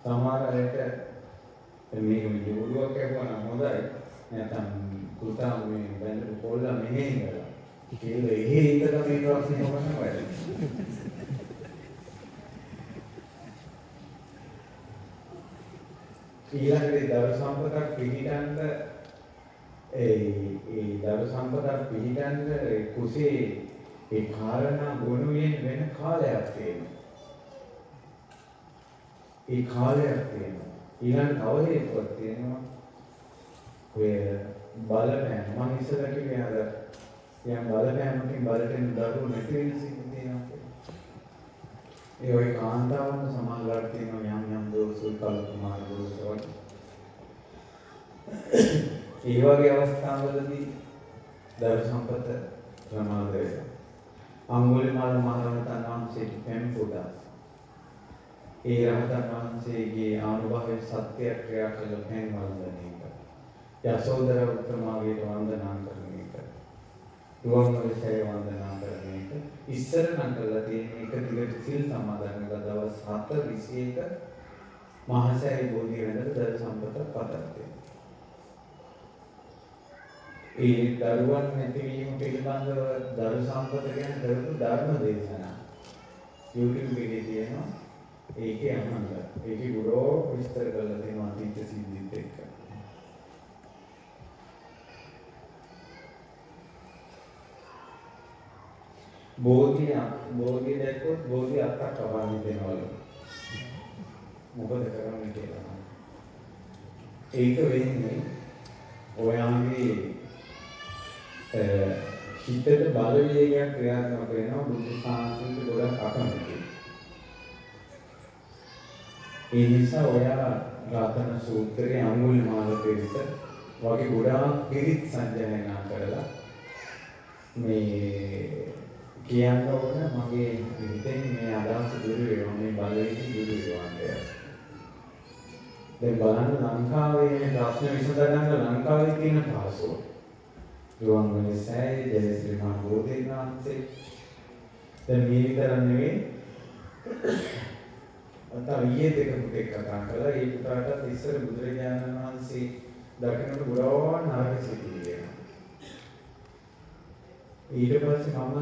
සමහර අයට මේක විදුලියක් කැපුවා නම් හොඳයි. නැත්නම් කුතා මේ බැලු පොල්ලා මෙහෙ ඉඳලා කියලා එහෙ ඉඳලා මේ ප්‍රශ්නේ හොයන්න වැඩ. ඊළඟට දරු සම්පතක් පිළිගන්න ඒ දරු සම්පතක් පිළිගන්න කුසේ ඒ කාරණා ගුණයෙන් වෙන කාලයක් තියෙනවා. ඒ කාලයක් තියෙනවා. ඊළඟ තව හේතුවක් තියෙනවා. ඔය බලපෑම මම ඉස්සරහ කිව්වේ අර යම් බලපෑමකින් බලටෙන් දරුවෝ නැති වෙන සිද්ධ තියෙනවා. ඒ ඔය කාන්තාවන් සමාජලාට තියෙනවා යම් දෝෂුල් කල්පනා දෝෂවල. ඒ වගේ අවස්ථාවලදී දරු සම්පත ප්‍රමාද වෙනවා. අඟුලිමාල මහරහතන් වහන්සේට පෙම් පුදා. ඒ රහතන් වහන්සේගේ ආනුභාවයේ සත්‍ය ක්‍රියා කළ පෙම් වන්දනය කර. යසෝදර උත්තමාවියට වන්දනා කරන එක. රුවන්වැලි සෑය වන්දනා කරන එක. ඉස්සර නම් කරලා තියෙන එක දිගට සිල් සමාදන් වෙලා දවස් 7:21 මහසෑය බෝධිය වෙනද දරු සම්පත පතක්. ඒ දරුවන් නැතිවීම පිළිබඳව දරු සම්පත ගැන කරපු ධර්ම දේශනා YouTube එකේ තියෙනවා. ඒකේ අහන්න. ඒකේ ගුරෝ විස්තර කරලා තියෙනවා අතීත සිද්ධිත් එක්ක. බෝධිය දැක්කොත් බෝධිය අත්තක් කවන්නේ දෙනවලු. මොකද කරන්නේ කියලා. ඒක වෙන්නේ ඔයාගේ හිතට බලවේගයක් ක්‍රියාත්මක වෙනවා බුද්ධ ශාසනයට ගොඩක් අකමැතියි. ඒ නිසා ඔයා රාතන සූත්‍රයේ අඟුලිමාල පිරිස වගේ ගොඩාක් පිරිත් සංජානනා කරලා මේ කියන්න ඕන මගේ හිතෙන් මේ අදහස දුරු වෙනවා මේ බලවේගය දුරු වෙනවා කියලා. දැන් බලන්න ලංකාවේ මේ ප්‍රශ්න විසඳගන්න ලංකාවේ තියෙන පහසුව. රුවන්වැලි සෑය ජයශ්‍රී මහ බෝධීන් වහන්සේ දැන් මේ විතර නෙවෙයි අත ඊයේ දෙක පුතෙක් කතා කළා. ඒ පුතාට ඉස්සර බුදුරජාණන් වහන්සේ දකින්නට ගොඩාක් නරක සිතිවිලි එනවා. ඊට පස්සේ මම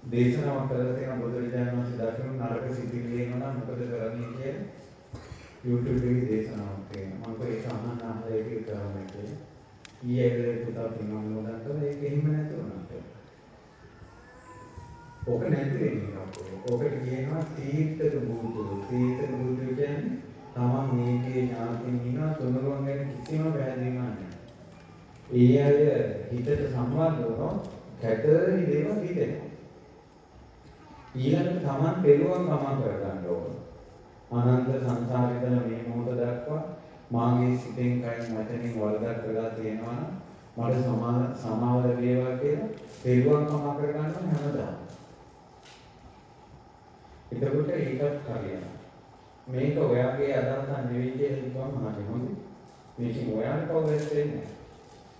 දේශනාවක් කරලා තියෙන බුදුරජාණන් වහන්සේ දකින්න නරක සිතිවිලි එනවා නම් මොකද කරන්නේ කියලා YouTube එකේ දේශනාවක් තියෙනවා. මම ඒක අහන්න ඒක කරන්නේ කියලා. ඊයේ පුතා පින්නම් මොදන් කළා ඒක එහෙම නැතුණාට. ඔක නැති වෙන්නේ ඔකට කියනවා තීර්ථක බුදු. තීර්ථක බුදු කියන්නේ තමන් මේකේ ඥාතින් ඉන්නවා තුනරුවන් ගැන කිසිම පැහැදිලිමක් නැහැ. ඒ අය හිතට සම්බන්ධ වුණොත් කැතරී දේවල් හිතෙනවා. ඊළඟට තමන් පෙරුවන් තමන් කරගන්න ඕන. අනන්ත සංසාරිතන මේ මොහොත දක්වා මාගේ සිතෙන් කයින් වචනෙන් වරදක් වෙලා තියෙනවා නම් මට සමාව ලැබේවා කියලා පෙරුවන් තමන් කරගන්න හැමදාම. එතකොට ඒකත් හරියනවා. මේක ඔයාගේ අදහසක් නෙවෙයි කියලා හිතුවම හරි හොඳයි. මේකෙන් ඔයාට කවුරුත් වෙන්නේ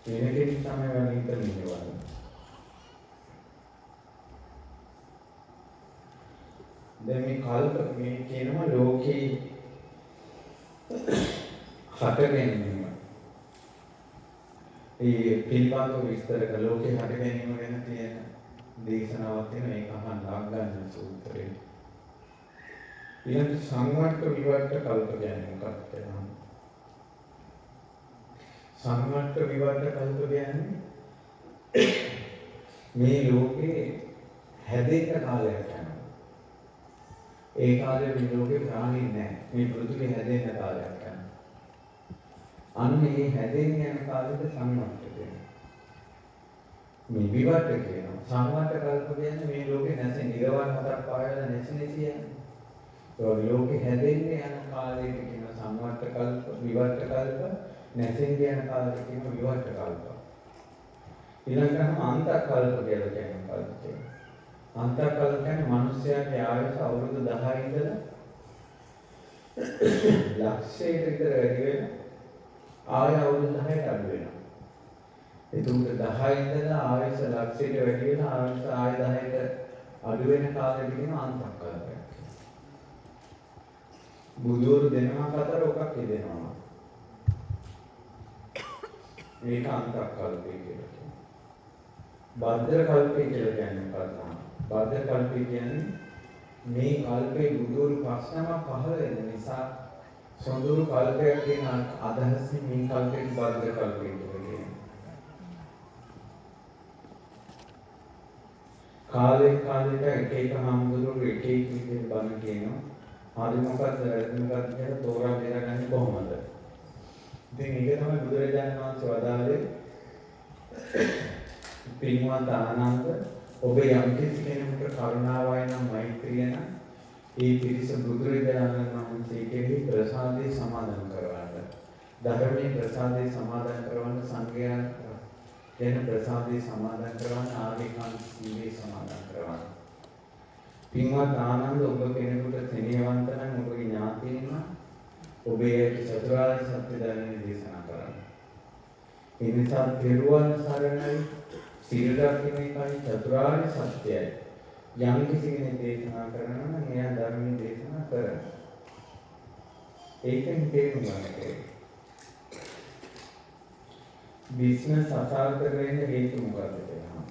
නැහැ. වෙන කෙනෙක් තමයි ඔයාලා හිතන්නේ ඉන්නවා. දැන් මේ කල්ප මේ කියනවා ලෝකේ හට ගැනීම. ඒ පිළිබඳව විස්තර කළ ලෝකේ හට ගැනීම ගැන තියෙන දේශනාවක් තියෙනවා. ඒක අහන්න ආග්ගන්න සූත්‍රයේ. ඊළඟ සංවට්ට විවට්ට කල්ප කියන්නේ මොකක්ද කියලා. සංවට්ට විවට්ට කල්ප කියන්නේ මේ ලෝකේ හැදෙන්න කාලයක් යනවා. ඒ කාලේ මේ ලෝකේ ප්‍රාණි නැහැ. මේ පෘථිවිය හැදෙන්න කාලයක් යනවා. අන්න මේ හැදෙන්න යන කාලෙට සංවට්ට කියනවා. මේ විවර්ත කියනවා. සංවර්ත කල්ප කියන්නේ මේ ලෝකේ නැසෙන නිරවල් හතරක් පායලා නැසෙන්නේ කියන්නේ. ඒ ලෝකේ හැදෙන්නේ යන කාලයට කියන සංවර්ත කල්ප, විවර්ත කල්ප, නැසෙන්නේ යන කාලයට කියන විවර්ත කල්ප. ඊළඟට අන්ත කල්ප කියලා කියන කල්පය. අන්ත කල්ප කියන්නේ මිනිස්යාගේ ආයුෂ අවුරුදු 10 ඉඳලා ලක්ෂයට විතර වැඩි වෙන ආය අවුරුදු 10ට අඩු වෙනවා. එතකොට 10 ඉඳලා ආයුෂ ලක්ෂයට වැඩි වෙන ආයුෂ ආය 10ට අඩු වෙන කාලෙට කියන අන්තක් කල්පයක්. බුදුවරු දෙනවා අතර ඔකක් දෙනවා. මේක අන්තක් කල්පය කියලා කියනවා. බද්දර කල්පය කියලා කියන්නේ මොකක්ද? බද්දර කල්පය කියන්නේ මේ කල්පේ බුදුවරු ප්‍රශ්නම පහළ වෙන නිසා සොඳුරු කල්පයක් කියන අදහසින් මේ කල්පේ බද්දර කල්පය කියලා කියනවා. කාලෙට එක එක හාමුදුරුවෝ එක එක විදිහට බණ කියනවා. හරි මොකක්ද වැරදි මොකක්ද කියලා තෝරා බේරගන්නේ කොහොමද? ඉතින් ඒක තමයි බුදුරජාණන් වහන්සේ වදාළේ පින්වත් ආනන්ද ඔබ යම් කිසි කෙනෙකුට කරුණාවයි නම් මෛත්‍රිය නම් ඒ පිරිස බුදුරජාණන් වහන්සේ කෙරෙහි ප්‍රසාදේ සමාදන් කරවන්න. ධර්මයේ ප්‍රසාදේ සමාදන් කරවන්න සංඝයා දෙන ප්‍රසාදේ සමාදන් කරවන්න ආර්යකාන්ත සීලේ සමාදන් කරවන්න. පින්වත් ආනන්ද ඔබ කෙනෙකුට සෙනෙහවන්ත නම් ඔබගේ ඥාතීන් නම් ඔබේ චතුරාර්ය සත්‍ය ධර්මයේ දේශනා කරන්න. ඒ නිසා පෙරවල් සරණයි සීල රකින්නයි චතුරාර්ය සත්‍යයි. යම් කිසි කෙනෙක් දේශනා කරනවා නම් එයා ධර්මයේ දේශනා කරනවා. ඒකෙන් තේරුම් ගන්න. බිස්නස් අසාර්ථක වෙන්න හේතු මොකක්ද කියලා.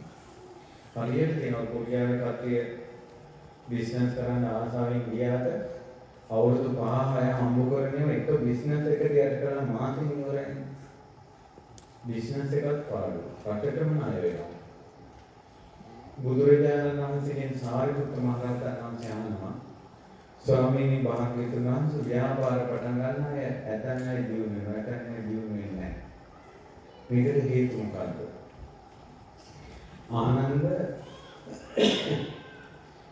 හරියට තියෙනවා කොරියාවේ කට්ටිය බිස්නස් කරන්න ආසාවෙන් ගියාට අවුරුදු 5-6 හම්බ කරන්නේ එක බිස්නස් එකට යට කරලා මාසෙකින් ඉවරයි. බිස්නස් එකත් පාඩු. රටටම ණය වෙනවා. බුදුරජාණන් වහන්සේගෙන් සාරිපුත්ත මහ රහතන් වහන්සේ අහනවා ස්වාමීනි භාග්‍යවතුන් වහන්සේ ව්‍යාපාර පටන් ගන්න අය ඇතන් අය දියුණු වෙනවා. ඇතන් අය දියුණු වෙන්නේ නැහැ. මේකට හේතු මොකද්ද? ආනන්ද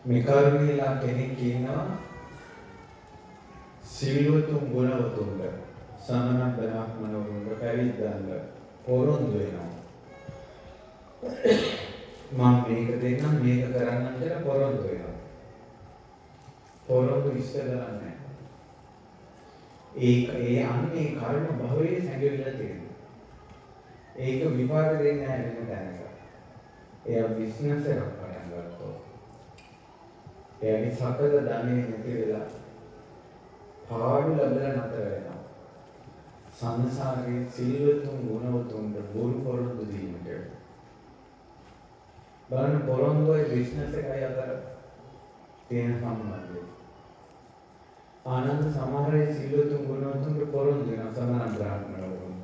මේකාරුණීලා කෙනෙක් කියනවා සිල්වතුන් ගුණවතුන්ට සමන බ්‍රාහ්මණවරුන්ට පැවිද්දන්ට පොරොන්දු වෙනවා. මම මේක දෙන්නම් මේක කරන්නම් කියලා පොරොන්දු වෙනවා. පොරොන්දු ඉස්සෙල්ලා නැහැ. ඒ අන්නේ කර්ම භවයේ සැඟවිලා තියෙනවා. ඒක විපාක දෙන්නේ නැහැ වෙන තැනක. එයා බිස්නස් එකක් පටන් ගත්තොත් එයාගේ සකල ධනෙ නැති වෙලා පාඩු ලැබලා නැතර වෙනවා. සංසාරයේ සිල්වතුන් ගුණවතුන්ට බොරු පොරොන්දු දීමට බලන්න පොරොන්දුයි බිස්නස් එකයි අතර තියෙන සම්බන්ධය. ආනන්ද සමහරයි සිල්වතුන් ගුණවතුන්ට පොරොන්දු වෙනවා සමාන බ්‍රාහ්මණවරුන්.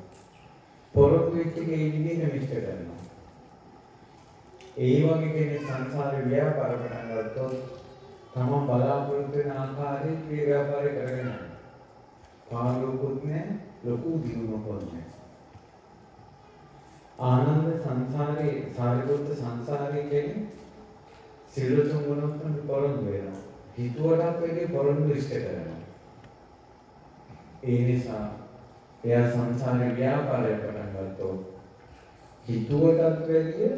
පොරොන්දු වෙච්ච එකේ විදිහට මිස්ටර් කරනවා. ඒ වගේ කෙනෙක් සංසාරේ ව්‍යාපාර පටන් ගත්තොත් තමන් බලාපොරොත්තු වෙන ආකාරයේ මේ ව්‍යාපාරය කරගෙන යනවා. පාළුවකුත් නැහැ, ලොකු දියුණුවකුත් නැහැ. ආනන්ද සංසාරේ සාරිපුත්ත සංසාරේ කියන්නේ සිල්වතුන් ගුණවතුන් පොරොන්දු වෙනවා. හිතුවටත් වැඩි පොරොන්දු ඉෂ්ට කරනවා. ඒ නිසා එයා සංසාරේ ව්‍යාපාරය පටන් ගත්තොත් හිතුවටත් වැඩි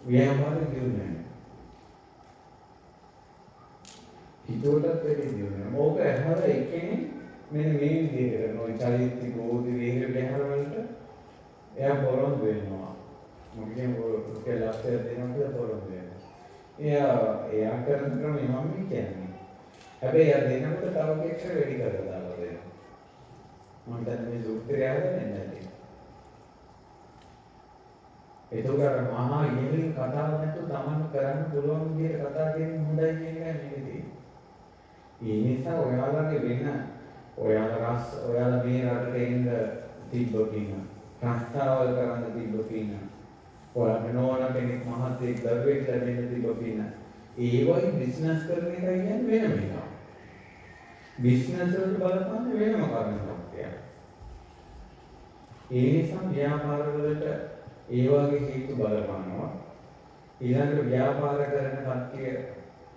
ව්‍යාපාරය දියුණු වෙනවා. හිතුවටත් වැඩි දියුණු වෙනවා. ඕක ඇහලා එකෙනේ මෙන්න මේ විදිහට කරනවා. චෛත්‍ය ගෝධි විහෙර බැහැර වලට එයා පොරොන්දු වෙනවා. මොකද ඔකේ ලක්ෂය දෙනවා කියලා පොරොන්දු වෙනවා. එයා කරන ක්‍රමය මම කියන්නේ. හැබැයි එයා දෙනකොට තව කෙනෙක් වැඩි කරලා දාලා දෙනවා. මම දැන් මේ සූත්‍රය අහගෙන නැහැ. ඒතකොට මහා ඉහළින් කතා නැතුව තමන් කරන්න පුළුවන් විදිහට කතා කිරීම හොඳයි කියන එක නෙමෙයි. ඒ නිසා ඔයාලගේ වෙන ඔයාලා මේ රටට එන්න තිබ්බ පින ප්‍රස්තාවල් කරන්න තිබ්බ පින ඔයාලා නෝන කෙනෙක් මහත්යෙක් දරුවෙක් ලැබෙන්න තිබ්බ පින ඒ වගේ බිස්නස් කරන එක කියන්නේ වෙනම එකක්. බිස්නස් වලට බලපන්න වෙනම කර්මයක්. ඒ නිසා ව්‍යාපාර වලට ඒ වගේ හේතු බලපානවා. ඊළඟට ව්‍යාපාර කරන කට්ටිය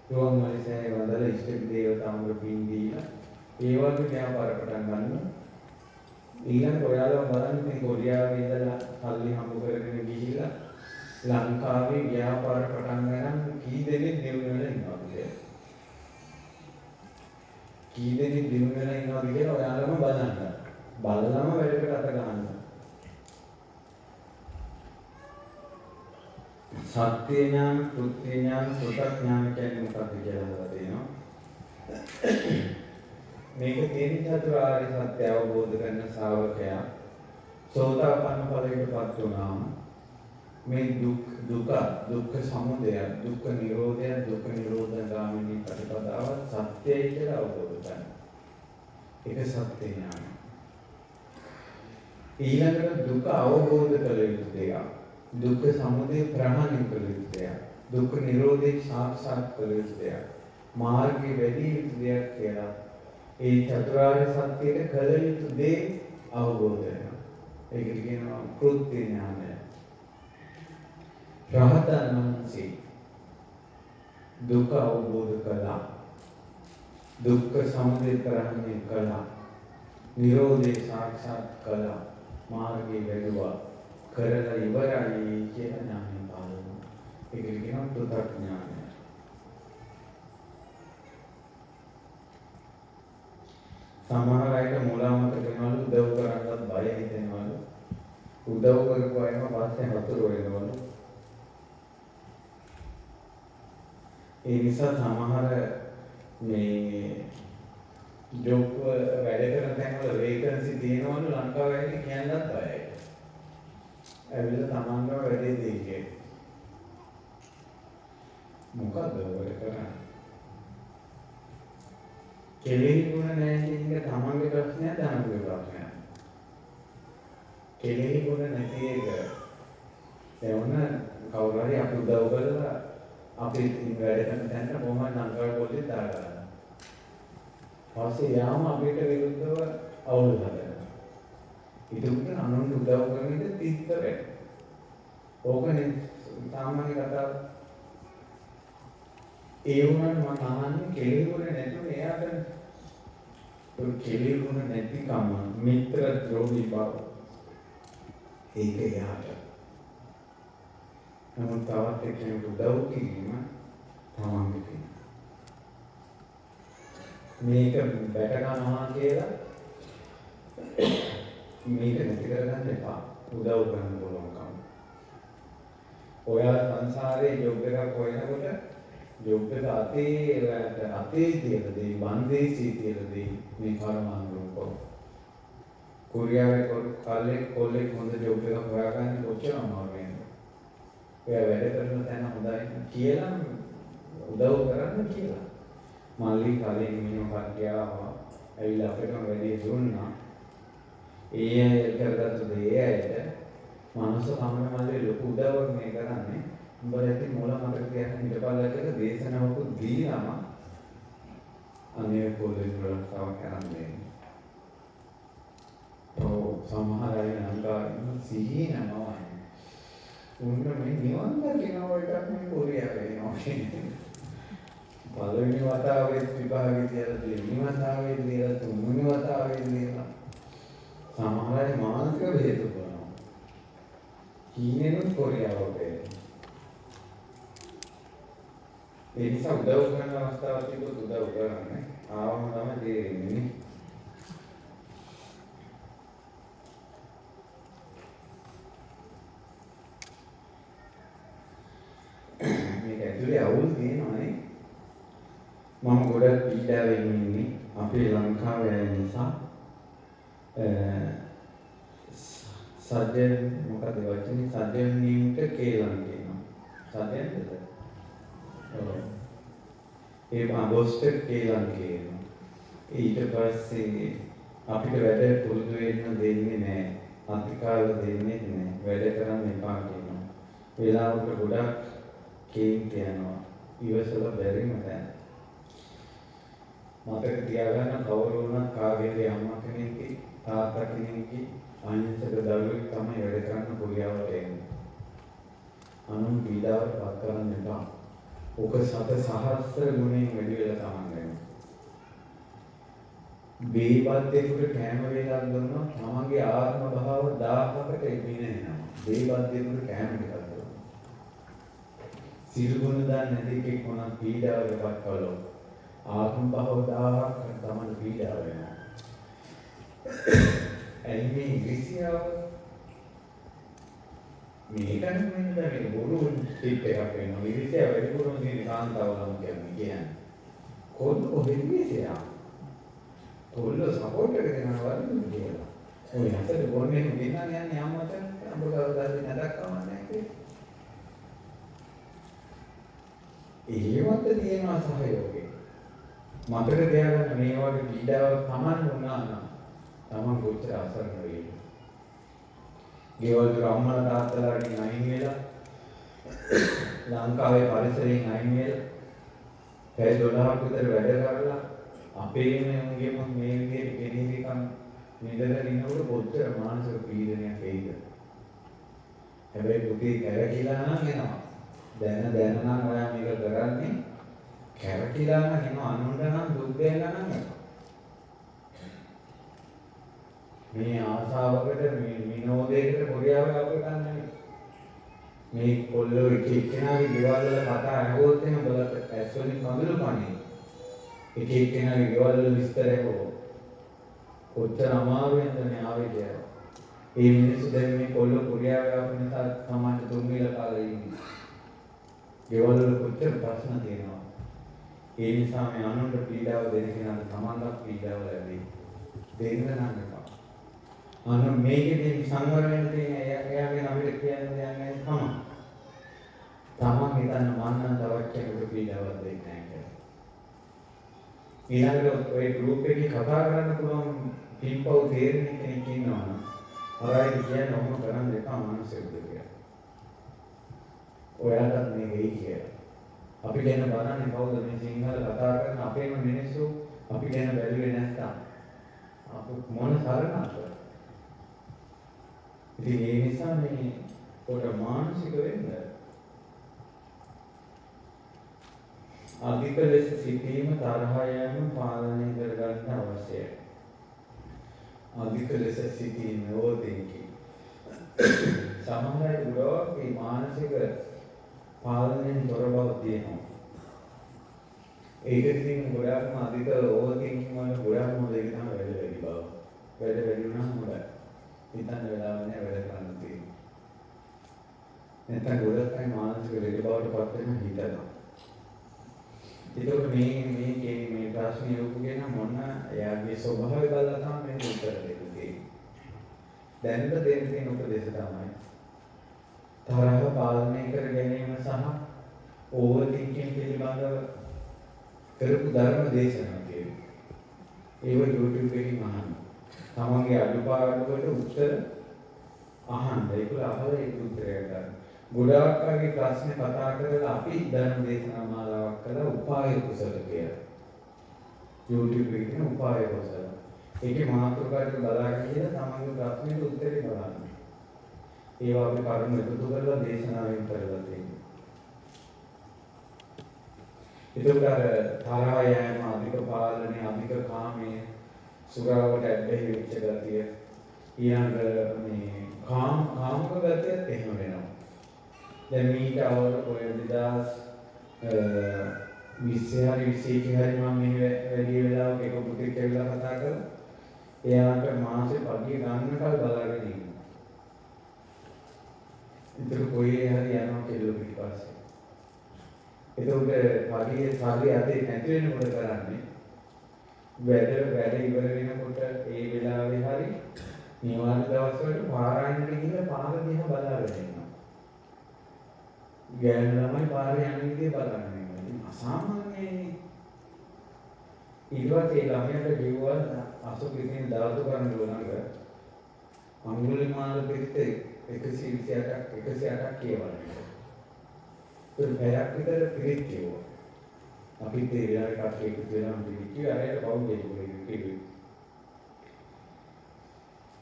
රුවන් මලිසෑය වදලා ඉෂ්ට දේවතාවුන්ගේ පින් දීලා ඒ වගේ ව්‍යාපාර පටන් ගන්නවා. ඊළඟට ඔයාලා බලන්න මේ කොරියාවේ ඉඳලා සල්ලි හම්බ කරගෙන ගිහිල්ලා ලංකාවේ ව්‍යාපාර පටන් ගන්න කී දෙනෙක් දිනු වෙලා ඉන්නවද කියලා. කී දෙනෙක් දිනු වෙලා ඉන්නවද කියලා ඔයාලම බලන්න. බලලම වැඩකට අත ගන්න. සත්‍ය ඥාන, කෘත්‍ය ඥාන, සුතඥාන කියන්නේ මොකක්ද කියලා හදලා තියෙනවා. මේක තියෙන චතුරාර්ය සත්‍ය අවබෝධ කරන ශ්‍රාවකයා සෝතාපන්න ඵලයටපත් වුණාම මේ දුක්ඛ සමුදය, දුක්ඛ නිරෝධය, දුක්ඛ නිරෝධ ගාමිනී ප්‍රතිපදාව සත්‍යයි කියලා අවබෝධ කරගන්න. ඒක සත්‍ය ඥානය. ඊළඟට දුක අවබෝධ කළ යුතු දෙයක්. දුක්ඛ සමුදය ප්‍රහාණය කළ යුතු දෙයක්. දුක්ඛ නිරෝධය සාක්ෂාත් කළ යුතු දෙයක්. මාර්ගයේ වැඩි යුතු දෙයක් කියලා ඒ චතුරාර්ය සත්‍යයට කළ යුතු දේ අවබෝධ වෙනවා. ඒකට කියනවා කෘත්‍ය ඥානය. රහතන් වහන්සේ දුක අවබෝධ කළා. දුක්ඛ සමුදය ප්‍රහාණය කළා. නිරෝධය සාක්ෂාත් කළා. මාර්ගයේ වැඩුවා. කරලා ඉවරයි කියලා ඥානය පාලනවා. ඒකට කියනවා පෘථග්ඥානය. සමහර අයට මුලාමත කරනවලු උදව් කරන්නත් බය හිතෙනවලු. උදව් කරපු අයම පස්සේ හතුරු වෙනවලු. ඒ නිසා සමහර මේ ජොබ් වැඩ කරන තැන්වල වේකන්සි තියෙනවලු ලංකාවේ ඇයි කියන්නත් බයයි. ඇවිල්ලා තමන්ගම වැඩේ දෙන්නේ. මොකද්ද ඔය කරන්නේ? කෙලෙහි ගුණ නැහැ කියන එක තමන්ගේ ප්‍රශ්නයක් තමන්ගේ ප්‍රශ්නයක්. කෙලෙහි ගුණ නැති එක එවන කවුරු හරි අපි උදව් කරලා අපි වැඩ කරන තැනට මොහොම නංගල් පොලිස් දාගන්නවා. ඊපස්සේ යාම අපිට විරුද්ධව අවුල් හදනවා. ඉතින් අනුන් උදව් කරන ඉඳ තිස්තරේ. ඕකනේ සාමාන්‍ය කතාව. ඒ වුණාට මම අහන්නේ කෙලෙහි ගුණ නැතුව එයාට කෙලෙහි ගුණ නැතිකම මිත්‍ර ද්‍රෝහී බව. ඒක එයාට. නමුත් තවත් එක්කෙනෙකුට උදව් කිරීම තමන්ගේ පින. මේක බැට ගන්නවා කියලා මේක නැති කරගන්න එපා. උදව් කරන්න පුළුවන්කම. ඔයා සංසාරේ ජොබ් එකක් හොයනකොට ජොබ් එක අතේ තියලා දෙයි, බන්දේසී තියලා දෙයි මේ කර්මානුරූපව. කොරියාවේ කොල්ලෙක් හොඳ ජොබ් එකක් හොයාගන්න කොච්චර අමාරුද? ඔයා වැඩ කරන තැන හොඳයි කියලා උදව් කරන්න කියලා. මල්ලි කලින් මිනිහ කට්ටියාවා ඇවිල්ලා අපිටම වැඩි දුන්නා. ඒ අය කරගත්තු දේ ඇයට මනස කමන මල්ලි ලොකු උදව්වක් මේ කරන්නේ. උඹලා ඉතින් මොළ මතක තියාගෙන ඉඳපල්ලා කියලා දේශනාවකුත් දීලාම අනේ පොලිස් වලටව කරන්නේ. සමහර අය නම් සිහිනමයි. උන්ට මේ නිවන් දකින්න එකක් මේ කොරියාවේ එනවා. පළවෙනි වතාවේ විභාගෙ තියලා දෙවෙනි වතාවේ තියලා තුන්වෙනි වතාවේ තියලා සමහර අය මානසික වේද කරනවා. කීනෙනුත් කොරියාවට එනවා. ඒ නිසා උදව් කරන අවස්ථාවක් තිබුණොත් උදව් කරන්නේ. ආවම තමයි තේරෙන්නේ. මේක ඇතුලේ අවුල් තියෙනවානේ. මම ගොඩක් පීඩාවෙන් ඉන්නේ අපේ ලංකාවේ අය නිසා. සජ්ජන මොකද වචනේ සජ්ජනීන්ට කේලම් කියනවා. සජ්ජනද? ඒ බොස්ට කේලම් කියනවා. ඊට පස්සේ අපිට වැඩ පුරුදු වෙන්න දෙන්නේ නැහැ. අතිකාල දෙන්නේ නැහැ. වැඩ කරන්න එපා කියනවා. වෙලාවකට ගොඩක් කේන්ති යනවා. ඉවසලා බැරිම තැන. මතක තියාගන්න කවුරු වුණත් කාගේද අම්මා කෙනෙක්ගේ තාත්තා කෙනෙක්ගේ අහිංසක දරුවෙක් තමයි වැඩ කරන්න කොරියාවට එන්නේ. අනුන් පීඩාවට පත් කරන්න එපා. ඔක සත සහස්‍ර ගුණයෙන් වැඩි වෙලා තමයි. බේබද්දේකට කැම වේලක් දුන්නා තමන්ගේ ආත්ම භාව 1000කට එපිනෙනවා. බේබද්දේකට කැම ටිකක් දුන්නා. සිල් ගුණ දන්නේ නැති කෙනෙක් මොනවා පීඩාවකටපත් කළොත් ආත්ම භාව 1000ක් තමයි පීඩාව වෙනවා. එන්නේ ඉංග්‍රීසියාව මේකනේ මේ බොරු ටිප් එකක් වෙනවා. ඉංග්‍රීසියාව වැඩිපුරම තියෙන කාන්තාවලම කියන්නේ. කොහොමද ඉංග්‍රීසියාව කොල්ලෝ සපෝට් එක දෙනවා වගේ කියලා. ඔය හතර ගොන්නේ ගින්නන් යන්නේ අම්මට අඹ කවදාද නැදක් කවන්නේ කියලා. ඒවත් තියෙනවා සහයෝගය. මතක තියාගන්න මේ වගේ පීඩාවක් Taman වුණා නම් Taman කොච්චර අසරණ වෙයිද. ගෙවල් වල අම්මලා තාත්තලාගෙන් අයින් වෙලා ලංකාවේ පරිසරයෙන් අයින් වෙලා පැය 12ක් විතර වැඩ කරලා අපේම උන්ගේම මේ විදිහට කෙනෙක්කම් නිදලා ඉන්නකොට කොච්චර මානසික පීඩනයක් එයිද. හැබැයි පුතේ කැරකිලා නම් එනවා. දැන නම් ඔයා මේක කරන්නේ කැරකිලා නම් එනවා. අනුන්ට නම් දුක් දෙන්න නම් මේ ආසාවකට මේ විනෝදයකට පොරියාව අපිට නැහැ. මේ කොල්ලෝ එක්කෙනාගේ ගෙවල් වල කතා අහුවොත් එහෙම බලත් ඇස් වලින් කඳුළු පන්නේ. එක එක්කෙනාගේ ගෙවල් වල විස්තර ඇහුවෝ. කොච්චර අමාරුවෙන්ද මේ ආවේ කියලා. ඒ මිනිස්සු දැන් මේ කොල්ලෝ කොරියාවේ ආපු නිසා සමාජ තුන්විල කාලේ ඉන්නේ. ගෙවල් වල කොච්චර ප්‍රශ්න තියෙනවා. ඒ නිසා මේ අනුන්ට පීඩාව දෙන කෙනාට තමන්වත් පීඩාව ලැබෙයි. දෙන්න නම් එපා. මේකෙදී සංවර වෙන්න තියෙන එයාගේ අපිට කියන්න දෙයක් නැහැ තමයි. තමන් හිතන්න මන්න තවත් කෙනෙකුට පීඩාවක් දෙන්නේ නැහැ කියලා. ඊළඟට ඔය ගෲප් එකේ කතා කරන්න පුළුවන් පින්පව් තේරෙන කෙනෙක් ඉන්නවනම් අරයි කියන්නේ ඔහොම කරන්න එපා මනුස්සයෙකුට කියලා. ඔයාලට මේ වෙයි කියලා. අපි ගැන බලන්නේ කවුද මේ සිංහල කතා කරන අපේම මිනිස්සු අපි ගැන බැලුවේ නැත්තම් අපු මොන සරණක්ද? ඉතින් ඒ නිසා මේ පොඩ මානසික වෙන්න අධික ලෙස සිටීම තරහ යෑම පාලනය කරගන්න අවශ්‍යයි. අධික ලෙස සිටීම ඕදෙකි. සමහර අය ගොඩක් මානසික පාලනයෙන් තොර බව තියෙනවා. ඒක ඉතින් ගොඩක්ම අධික ඕවර්තින්කින් වල ගොඩක්ම දෙක තමයි වැඩ වැඩි බව. වැඩ වැඩි වුණාම හොඳයි. හිතන්න වෙලාව නැහැ වැඩ කරන්න තියෙන්නේ. නැත්නම් ගොඩක් අය මානසික ලෙඩ බවට පත් වෙන හිතනවා. ඒකෝ මේ ප්‍රශ්නේ යොකුගෙන මොන එයාගේ ස්වභාවය බලලා තමයි මේ උත්තර දෙන්නේ. දැනට දෙන්න තියෙන උපදේශ තමයි තරහ පාලනය කර ගැනීම සහ ඕවර්තින්කින් පිළිබඳව කරපු ධර්ම දේශනා කියන්නේ. ඒව YouTube එකකින් අහන්න. තමන්ගේ අඩුපාඩුවට උත්තර අහන්න. ඒක අහලා ඒක උත්තරය ගන්න. ගොඩාක් අයගේ ප්‍රශ්න කතා කරලා අපි ධර්ම දේශනා මාලාවක් කළා උපාය කුසල කියලා. YouTube එකේ උපාය කුසල. ඒකේ මාතෘකාවට බලාගෙන ඉඳලා තමන්ගේ ප්‍රශ්නෙට උත්තරේ බලන්න. ඒවා අපි කරුණු එකතු කරලා දේශනාවෙන් කරලා තියෙනවා. එතකොට අර තරහ යෑම, අධික පාලනය, අධික කාමයේ සුරාවට ඇබ්බැහි වෙච්ච ගතිය, ඊළඟ මේ කාමක ගතියත් එහෙම වෙනවා. දැන් මීට අවුරුදු 2020 හරි 21 හරි මම මේ වැඩි වෙලාවක එක පුතෙක් ඇවිල්ලා කතා කරලා එයාට මාසෙ පඩිය ගන්නකල් බලාගෙන ඉන්නවා. ඒක කොහේ හරි යනවා කියලා පිටිපස්සේ. එතකොට පඩියේ සල්ලි අතේ නැති වෙනකොට කරන්නේ වැඩ ඉවර වෙනකොට ඒ වෙලාවේ හරි නිවාඩු දවස්වලට පාරායනට ගිහින් පාර දිහා බලාගෙන ඉන්නවා. ගෑනු ළමයි පාරේ යන විදිහ බලන්නේ. ඉතින් අසාමාන්‍යයි. ඊළඟට ඒ ළමයාට කිව්වා අසුකින් දාතු කරන්න ඕනක අඟුලිමාල පිටේ 128ක් කියවන්න. ඒක පැයක් විතර පිළිත් කිව්වා. අපි ඒ වෙලාවේ කට්ටිය එකතු වෙලා පිළිත් කිව්වා. අරයට පවුලේ කිව්වා.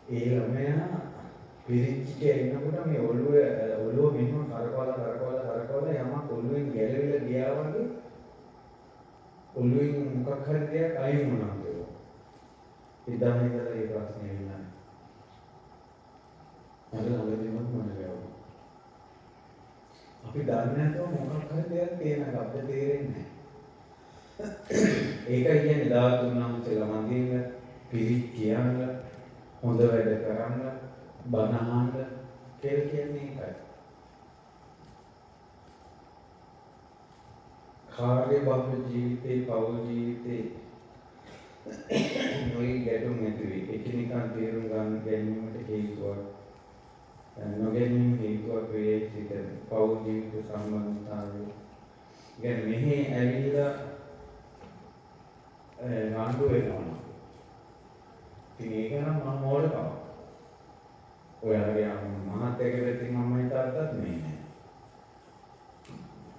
ඒ ළමයා පිරිච්චිට එනකොට මේ ඔළුව මෙහෙම කරකවලා යමක් ඔළුවෙන් ගැලවිලා ගියා වගේ ඔළුවෙන් මොකක් හරි දෙයක් අයින් වුණා කියලා. ඉතින් ඉඳලා ඒ ප්‍රශ්නේ ඉන්නවා. අර ළඟදීම මොන වෙලාවද? අපි දන්නේ නැතුව මොකක් හරි දෙයක් තියෙනවා අපිට තේරෙන්නේ නැහැ. ඒකයි කියන්නේ ධාතුන් වහන්සේලා මන්දිරේ පිරිත් කියන්න, හොඳ වැඩ කරන්න, බණ අහන්න කියලා කියන්නේ ඒකයි. කාර්ය බහුල ජීවිතේ, පෞල් ජීවිතේ නොයි ගැටුම් ඇති වේ. එකිනෙකා තේරුම් ගන්න ගැනීමට හේතුවක්. නොගැනීම හේතුවක් වේ සිට පෞල් ජීවිත සම්බන්ධතාවය. ගැන මෙහි ඇවිල්ලා රණ්ඩු වෙනවා. ඉතින් ඒක නම් මම මොඩකම. ඔයාලගේ මහත් එක පැත්තෙන් අම්මයි තාත්තත් මේ නෑ.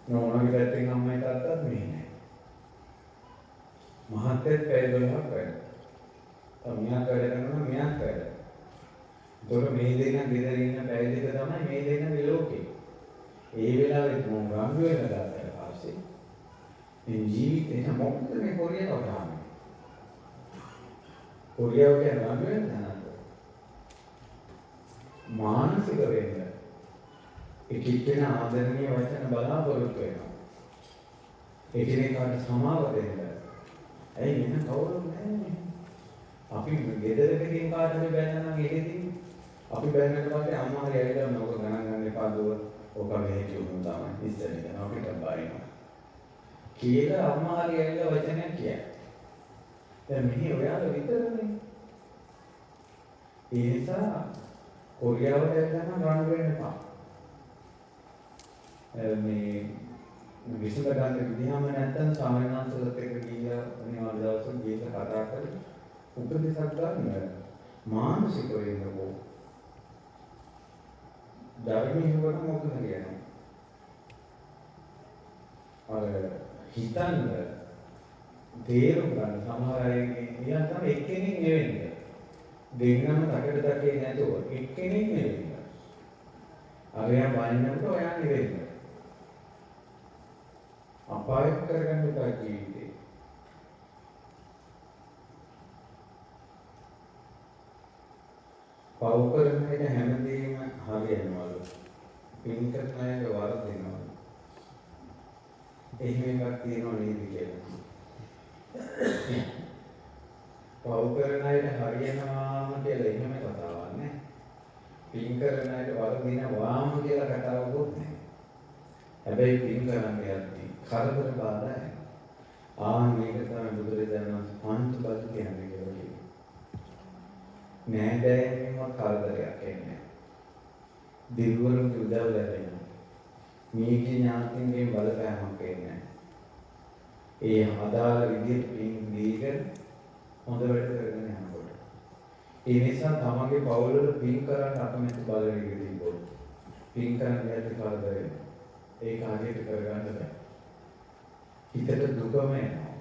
නෝනාගේ පැත්තෙන් අම්මයි තාත්තත් මේ නෑ. මහත්යත් පැය 12ක් වැඩ. මෙයාත් වැඩ කරනවා මෙයාත් වැඩ. ඒතකොට මේ දෙන්න ගෙදර ඉන්න පැය දෙක තමයි මේ දෙන්නගේ ලෝකේ. ඒ වෙලාවෙත් මොන රණ්ඩු වෙන දාතර පස්සේ මේ ජීවිතේ මොකද මේ කොරියාව ගන්න. කොරියාව කියන්නේ රණ්ඩු වෙන තැනක්. මානසික වෙන්න එකිනෙක ආදරණීය වචන බලාපොරොත්තු වෙනවා. එකිනෙකාට සමාව දෙන්න. ඇයි වෙන කවුරුත් නැහැ. අපි ගෙදරකකින් කාටද බැලනවා ගෙදරින් අපි බැලනට පස්සේ අම්මා හරි ඇවිල්ලා මොකද ගණන් ගන්න එපා දුව ඔක මෙහෙ කියුණු තමයි ඉස්සර ඉඳන් අපිට බයිනවා කියලා අම්මා හරි ඇවිල්ලා වචනයක් කියයි. දැන් මෙහි ඔයාලා විතරනේ. ඒ නිසා කොරියාවට යන්න රණ්ඩු වෙන්න එපා. මේ විසඳ ගන්න විදිහම නැත්තම් සාමාන්‍යංශලත් එක්ක ගියා අනිවාර්ය දවසක් ගිහලා කතා කරලා උපදේශක් ගන්න මානසික වෙන්නකෝ. ධර්මයේ වුණ මොකද කියන්නේ? අර හිතන්න තේරුම් ගන්න සමහර අය කියන තමයි එක්කෙනෙක් නෙවෙන්නේ. දෙන්නම තකට තකේ නැතුව එක්කෙනෙක් නෙවෙන්නේ. අරයා බලනකොට ඔයා නෙවෙන්නේ. අපායක් කරගන්න උදා ජීවිතේ. පව් කරන එක හැමදේම හරියනවලු. පින් කරන අයට වරදිනවලු. එහෙම එකක් තියෙනව නේද කියලා. පව් කරන අයට හරියනවාම කියලා එහෙම කතාවක් නෑ. පින් කරන අයට වරදිනවාම කියලා කතාවකුත් නෑ. හැබැයි පින් කරන්න යද්දී කරදර බාධා මේක තමයි බුදුරජාණන් වහන්සේ පංච බල කියන්නේ කියලා කියනවා. නෑදෑයන්ගෙන්වත් කරදරයක් එන්නේ නෑ. දිව්වරුන්ගේ උදව් ලැබෙනවා. මේකේ ඥාතින්ගෙන් බලපෑමක් එන්නේ නෑ. ඒ අදාළ විදිහට පින් දීගෙන හොඳ වැඩ කරගෙන යනකොට. ඒ නිසා තමන්ගේ පවුලවල පින් කරන්න අකමැති බලවේග තිබොත් පින් කරන්න යද්දී කරදරේ ඒක ආදියට කරගන්න බෑ. හිතට දුකම එනවා.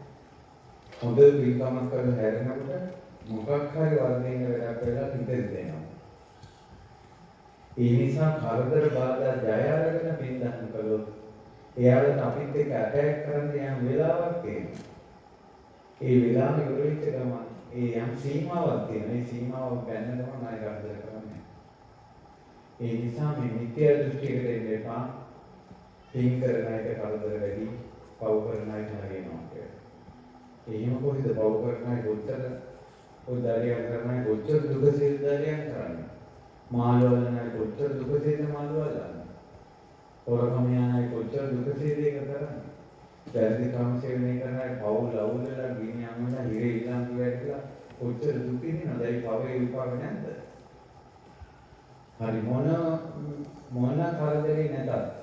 හොඳ පින්කමක් කරලා හැරෙනකොට මොකක් හරි වර්ධනය වැඩක් වෙලා හිතේ දෙනවා. ඒ නිසා කරදර බාධා ජය අරගෙන පින්දහම් කළොත් එයාලට අපිත් එක්ක ඇටැක් කරන්න යම් වෙලාවක් තියෙනවා. ඒ වෙලාවෙ ඉවර වෙච්ච ගමන් ඒ යම් සීමාවක් තියෙනවා. ඒ සීමාව බැන්න ගමන් ආයෙ කරදර කරන්නේ. ඒ නිසා මේ මිත්‍යා දෘෂ්ටියකට එන්න එපා. පින් කරන අයට කරදර වැඩි, පව් කරන අයට හරියනවා කියලා. එහෙම කොහෙද පව් කරන අය කොච්චර ඔය දරියක් කරන අය කොච්චර දුකසේ දරියක් කරන්නේ. මාළවලන අය කොච්චර දුකසේද මාළවලන්නේ. හොරකම යන අය කොච්චර දුකසේද ඒක කරන්නේ. වැරදි කම සේවනය කරන අය පව් ලව් වෙලා ගිනි යනවා හිරේ ඉලන් කියලා කොච්චර දුක විඳිනවද? ඒ පවේ විපාක නැද්ද? හරි මොන කරදරේ නැතත්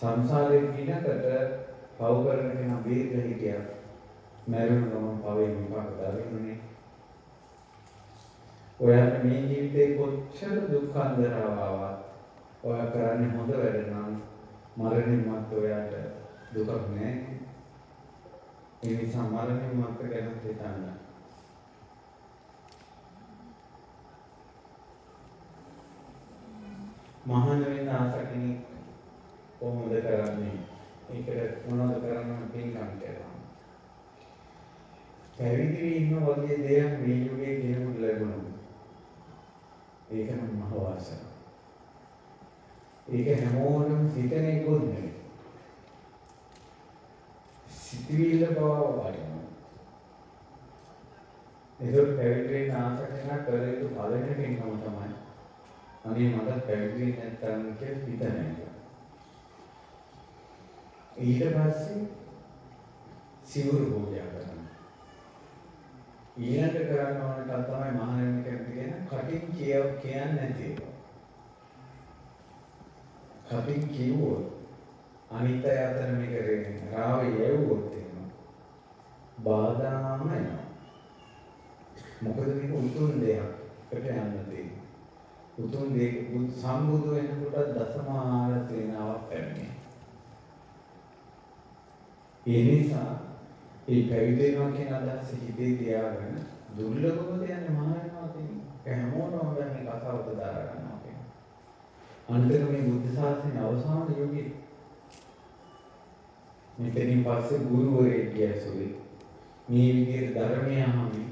සංසාරේ කිනකට පව් කරන කෙනා බේරලා හිටියා. මරණ ගමන් පවේ විපාක දරින්නේ. ඔයාට මේ ජීවිතේ කොච්චර දුක් අන්දරාවක් ඔයා කරන්නේ හොඳ වැඩ නම් මරණින් මත් ඔයාට දුකක් නෑ. ඒ නිසා මරණින් මත් ගැන හිතන්න. මහාන වෙන්න ආස කෙනෙක් කොහොමද කරන්නේ? ඒකට මොනවද කරන්න පින්කම් කරනවා. පැවිදි වීම වගේ දෙයක් මේ යුගයේ කෙනෙකුට ලැබුණා. ඒක නම් මහ වාසනාවක්. ඒක හැමෝටම හිතන එකක් නෙවෙයි. සිතිවිල්ල බව වටිනවා. ඒක පැවිදි වෙන්න ආස කරන කරේතු පළවෙනි පින්කම තමයි. අනේ මට පැවිදි වෙන්න නැත්නම් කියලා හිතන එක. ඊට පස්සේ සිවුරු පූජා කරනවා. ඊළඟ කරන්න ඕන එක තමයි මහානෙන්න කියන කටින් කියන්නේ නැති එක. කටින් කිව්වොත් අනිත් අය අතර මේක රාවේ යවුවොත් එහෙම බාධාම එනවා. මොකද මේක උතුම් දෙයක්කට යන්න තියෙන්නේ. උතුම් දෙයක් සම්බුදු වෙනකොට දසමාර සේනාවක් පැමිණේ. ඒ නිසා මේ පැවිදි වෙනවා කියන අදහස හිතේ තියාගෙන දුර්ලභම දෙයක් මහානවා කියන්නේ හැමෝටම මේ කතාවද දරා ගන්නවා කියන්නේ. අන්තිම මේ බුද්ධ ශාසනයේ අවසාන යුගයේ මෙතනින් පස්සේ ගුරුවරයෙක් කියසුවේ මේ විදිහට ධර්මය අහමි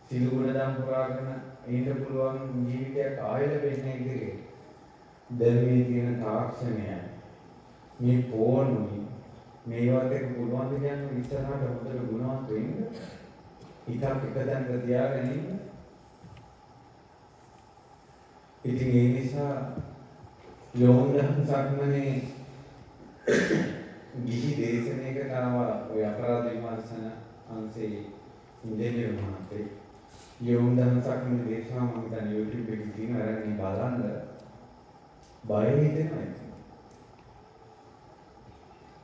සිළු ගුණ දම් පුරාගෙන ඉන්න පුළුවන් ජීවිතයක් ආයෙ ලැබෙන්නේ ඉතිරේ. දැන් මේ තියෙන තාක්ෂණය මේ ෆෝනුයි මේවත් එක පුළුවන් ද කියන්නේ ඉස්සරහට හොඳට ගුණවත් වෙන්න හිතක් එකතැනක තියාගෙන ඉන්න. ඉතින් ඒ නිසා යෝන්දන් සක්මනේ ගිහි දේශනයකට ආවා ඔය අපරාධ විමර්ශන අංශයේ ඉන්ජිනේරු මහත්තයෙක්. යෝන්දන් සක්මනේ දේශනා මම දැන් YouTube එකේ තියෙන අරගෙන බලන්න බය හිතෙනවා.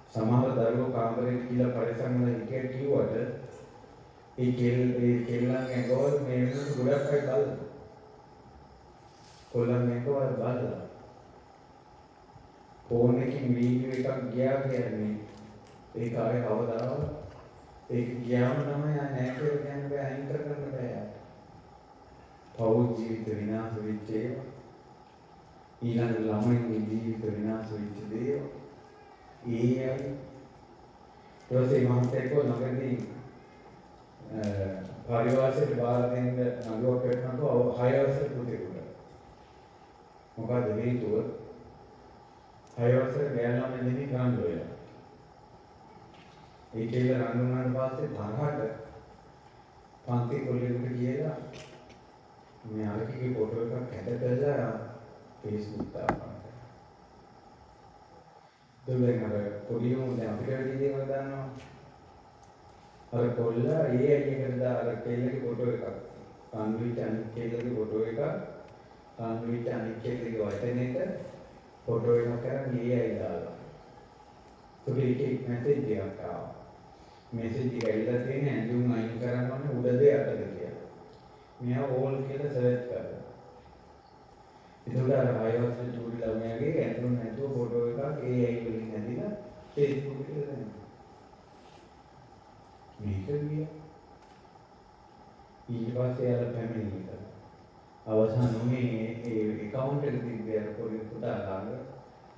සමහර දරුවෝ කාමරේට ගිහලා පරිසම් වල හිටියට කිව්වට ඒ කෙල්ලන් ඇඟවල මේ වෙනකොට ගොඩක් අය බලනවා. කොල්ලන් ඇඟවල බලලා ෆෝන් එකකින් වීඩියෝ එකක් ගියා කියන්නේ ඒක ආයේ කවදාවත් ඒක ගියාම තමයි නැහැ කියලා කියන්න බෑ අයින් කරන්න බෑ. පෞද්ගල ජීවිත විනාශ වෙච්ච ඒවා ඊළඟ ළමයින්ගේ ජීවිත විනාශ වෙච්ච දේවා ඒ අය ඊටසේ මහන්තේකෝ නගරදී පරිවාසයට බාර දෙන්න නගුවක් කරනකොට 6 වසර පුතේකුට මොකද හේතුව 6 වසර ගෑනම දෙන්නේ ගන්න වෙලා ඒ කියලා රණුනාට පස්සේ තරහට පන්ති කොල්ලෙකුට කියලා මේ අරකිගේ ෆොටෝ එකක් හැද කරලා Facebook දාපන්. දෙලෙන් අර පොඩියෝ දැන් අපිට වැඩි දේවල් දානවා. අර කොල්ලා ඒ අයියකට දා අර කෙල්ලගේ ෆොටෝ එකක්. කාන්විච් අනිත් කෙල්ලගේ ෆොටෝ එකක්. කාන්විච් අනිත් කෙල්ලගේ වචනෙට ෆොටෝ එකක් කරන් ඒ අය දාලා. ඒකේ මැසේජ් එකක් ආවා. මැසේජ් එක ඇවිල්ලා තියෙන ඇඳුම් අයින් කරන්න ඕනේ උඩද යටද කියලා. මෙයා ඕල් කියලා සර්ච් කරා. ඒකට අර iOS චූටි ළමයාගේ ඇඳුම් නැතුව ෆොටෝ එකක් ඒ අය වලින් ඇදිලා Facebook එකට දානවා. මේක ගියා. ඊට පස්සේ අර ෆැමිලි එක. අවසාන මේ ඒ account එක තිබ්බේ අර පොඩි පුතා ළඟ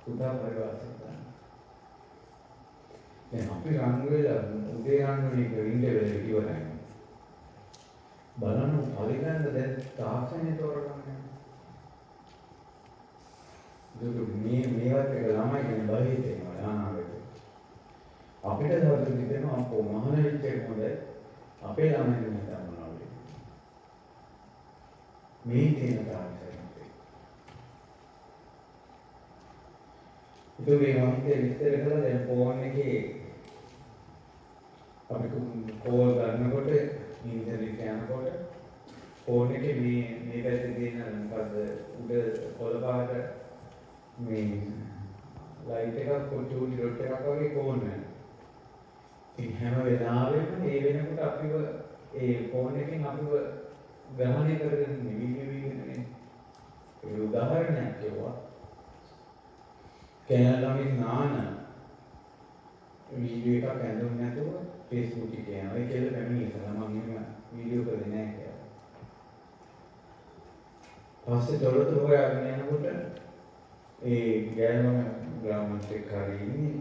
පුතා පරිවාසයට දාන්න. දැන් අපි රන් වෙලා උදේ රන් වෙන එක ඉන්න වෙලාවට ඉවරයි. බලන්න පරිගන්න දැන් තාක්ෂණය තෝරගන්න. මේවත් එක ළමයි කියන බහිත වෙනවා යානාවට. අපිට දවස් දෙකේම අපෝ මහාන විච්චේ හොඳයි. අපේ ළමයි නැත්නම් මොනවද? මේ තියෙන තාක්ෂණය. ඒක මම විස්තර කළා දැන් ෆෝන් එකේ අපි කෝල් කරනකොට ඉන්ටර්නෙට් යනකොට ෆෝන් එකේ මේ පැත්තේ තියෙන මොකද්ද උඩ කොළ පාට මේ ලයිට් එකක් චූටි ඩොට් එකක් වගේ කෝන් වෙනවා. ඉතින් හැම වෙලාවෙම මේ වෙනකොට අපිව ඒ ෆෝන් එකෙන් අපිව ග්‍රහණය කරගෙන වීඩියෝ ඒ උදාහරණයක් කියවා. කැනලමින් නාන වීඩියෝ එකක් ඇඳුම් නැතුව Facebook එකේ යනවා. ඒක කියලා පැමිණි ඉතලා මම එහෙම වීඩියෝ කරේ නැහැ කියලා. පස්සේ තොරතුරු හොයාගෙන යනකොට ඒ ගෑනු ග්‍රාමන්ට කාරින්නේ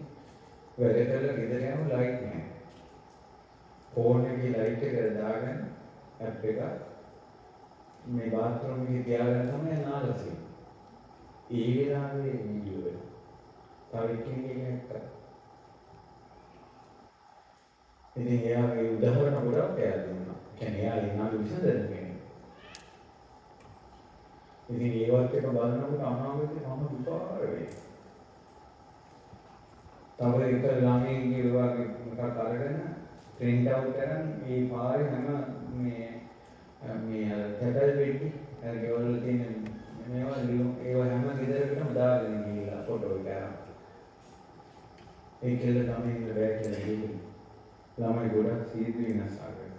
වැඩ කරලා ගෙදර යම ලයිට් නැහැ. ෆෝන් එකේ ලයිට් එක දාගෙන ඇප් එක මේ බාත්රූම් එකේ තියාගෙන තමයි නාලසෙ. ඒ වෙලාවේ වීඩියෝ එක. තව කෙනෙක් කරා. ඉතින් එයාගේ උදාහරණ ගොඩක් එයා දුන්නා. කියන්නේ එයා ඉන්නාගේ විසඳන කෙනෙක්. ඉතින් ඒවත් එක බලනකොට අනාගතේ මම දුපාර වෙයි. තව එක ළමයින්ගේ වගේ මොකක් අරගෙන print out කරන් මේ පාරේ හැම මේ තැපැල් පෙට්ටි අර ගෙවල් වල තියෙන මේවා ඒවා හැම ගෙදරකටම දාගෙන ගිහලා ෆොටෝ එක අරන්. ඒකෙල්ල ළමයින්ට වැටෙන දෙයක්. ළමයි ගොඩක් සීතු වෙනස් ආකාරය.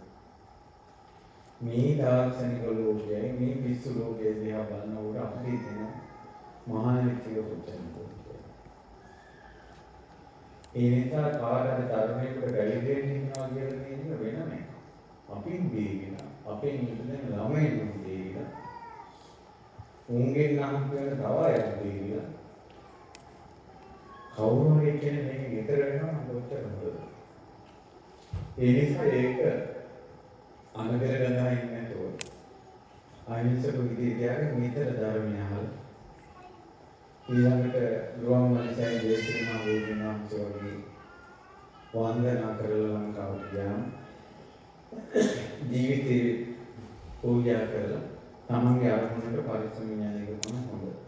මේ දාර්ශනික ලෝකයේ මේ පිස්සු ලෝකයේ දිහා බලනකොට අපිට දෙන මහානිත්‍ය පුච්චන. ඒ නිසා කාටද ධර්මයකට වැළිදෙන්න ඉන්නවා කියලා කියන්නේ වෙනම එකක්. අපින් දීගෙන අපෙන් ඉන්න ළමයින් දීගෙන උන්ගේ නම් කියන තව අය දීගෙන කවුරු හරි කෙනෙක් මේක විතර වෙනවා නම් ඔච්චර හොඳයි. ඒ නිසා ඒක අනගර ගඳා ඉන්නේ නැතෝ. අහිංසක විදිහට මෙතර ධර්මය අහලා ඊළඟට ගෘහමනසයි දේශනා වේදනා චෝරි වන්දනා කරලා ලංකාවට ගියාම ජීවිතේ පූජා කරලා තමන්ගේ අරමුණට පරිස්සම් ඥානයක තමයි හොඳ.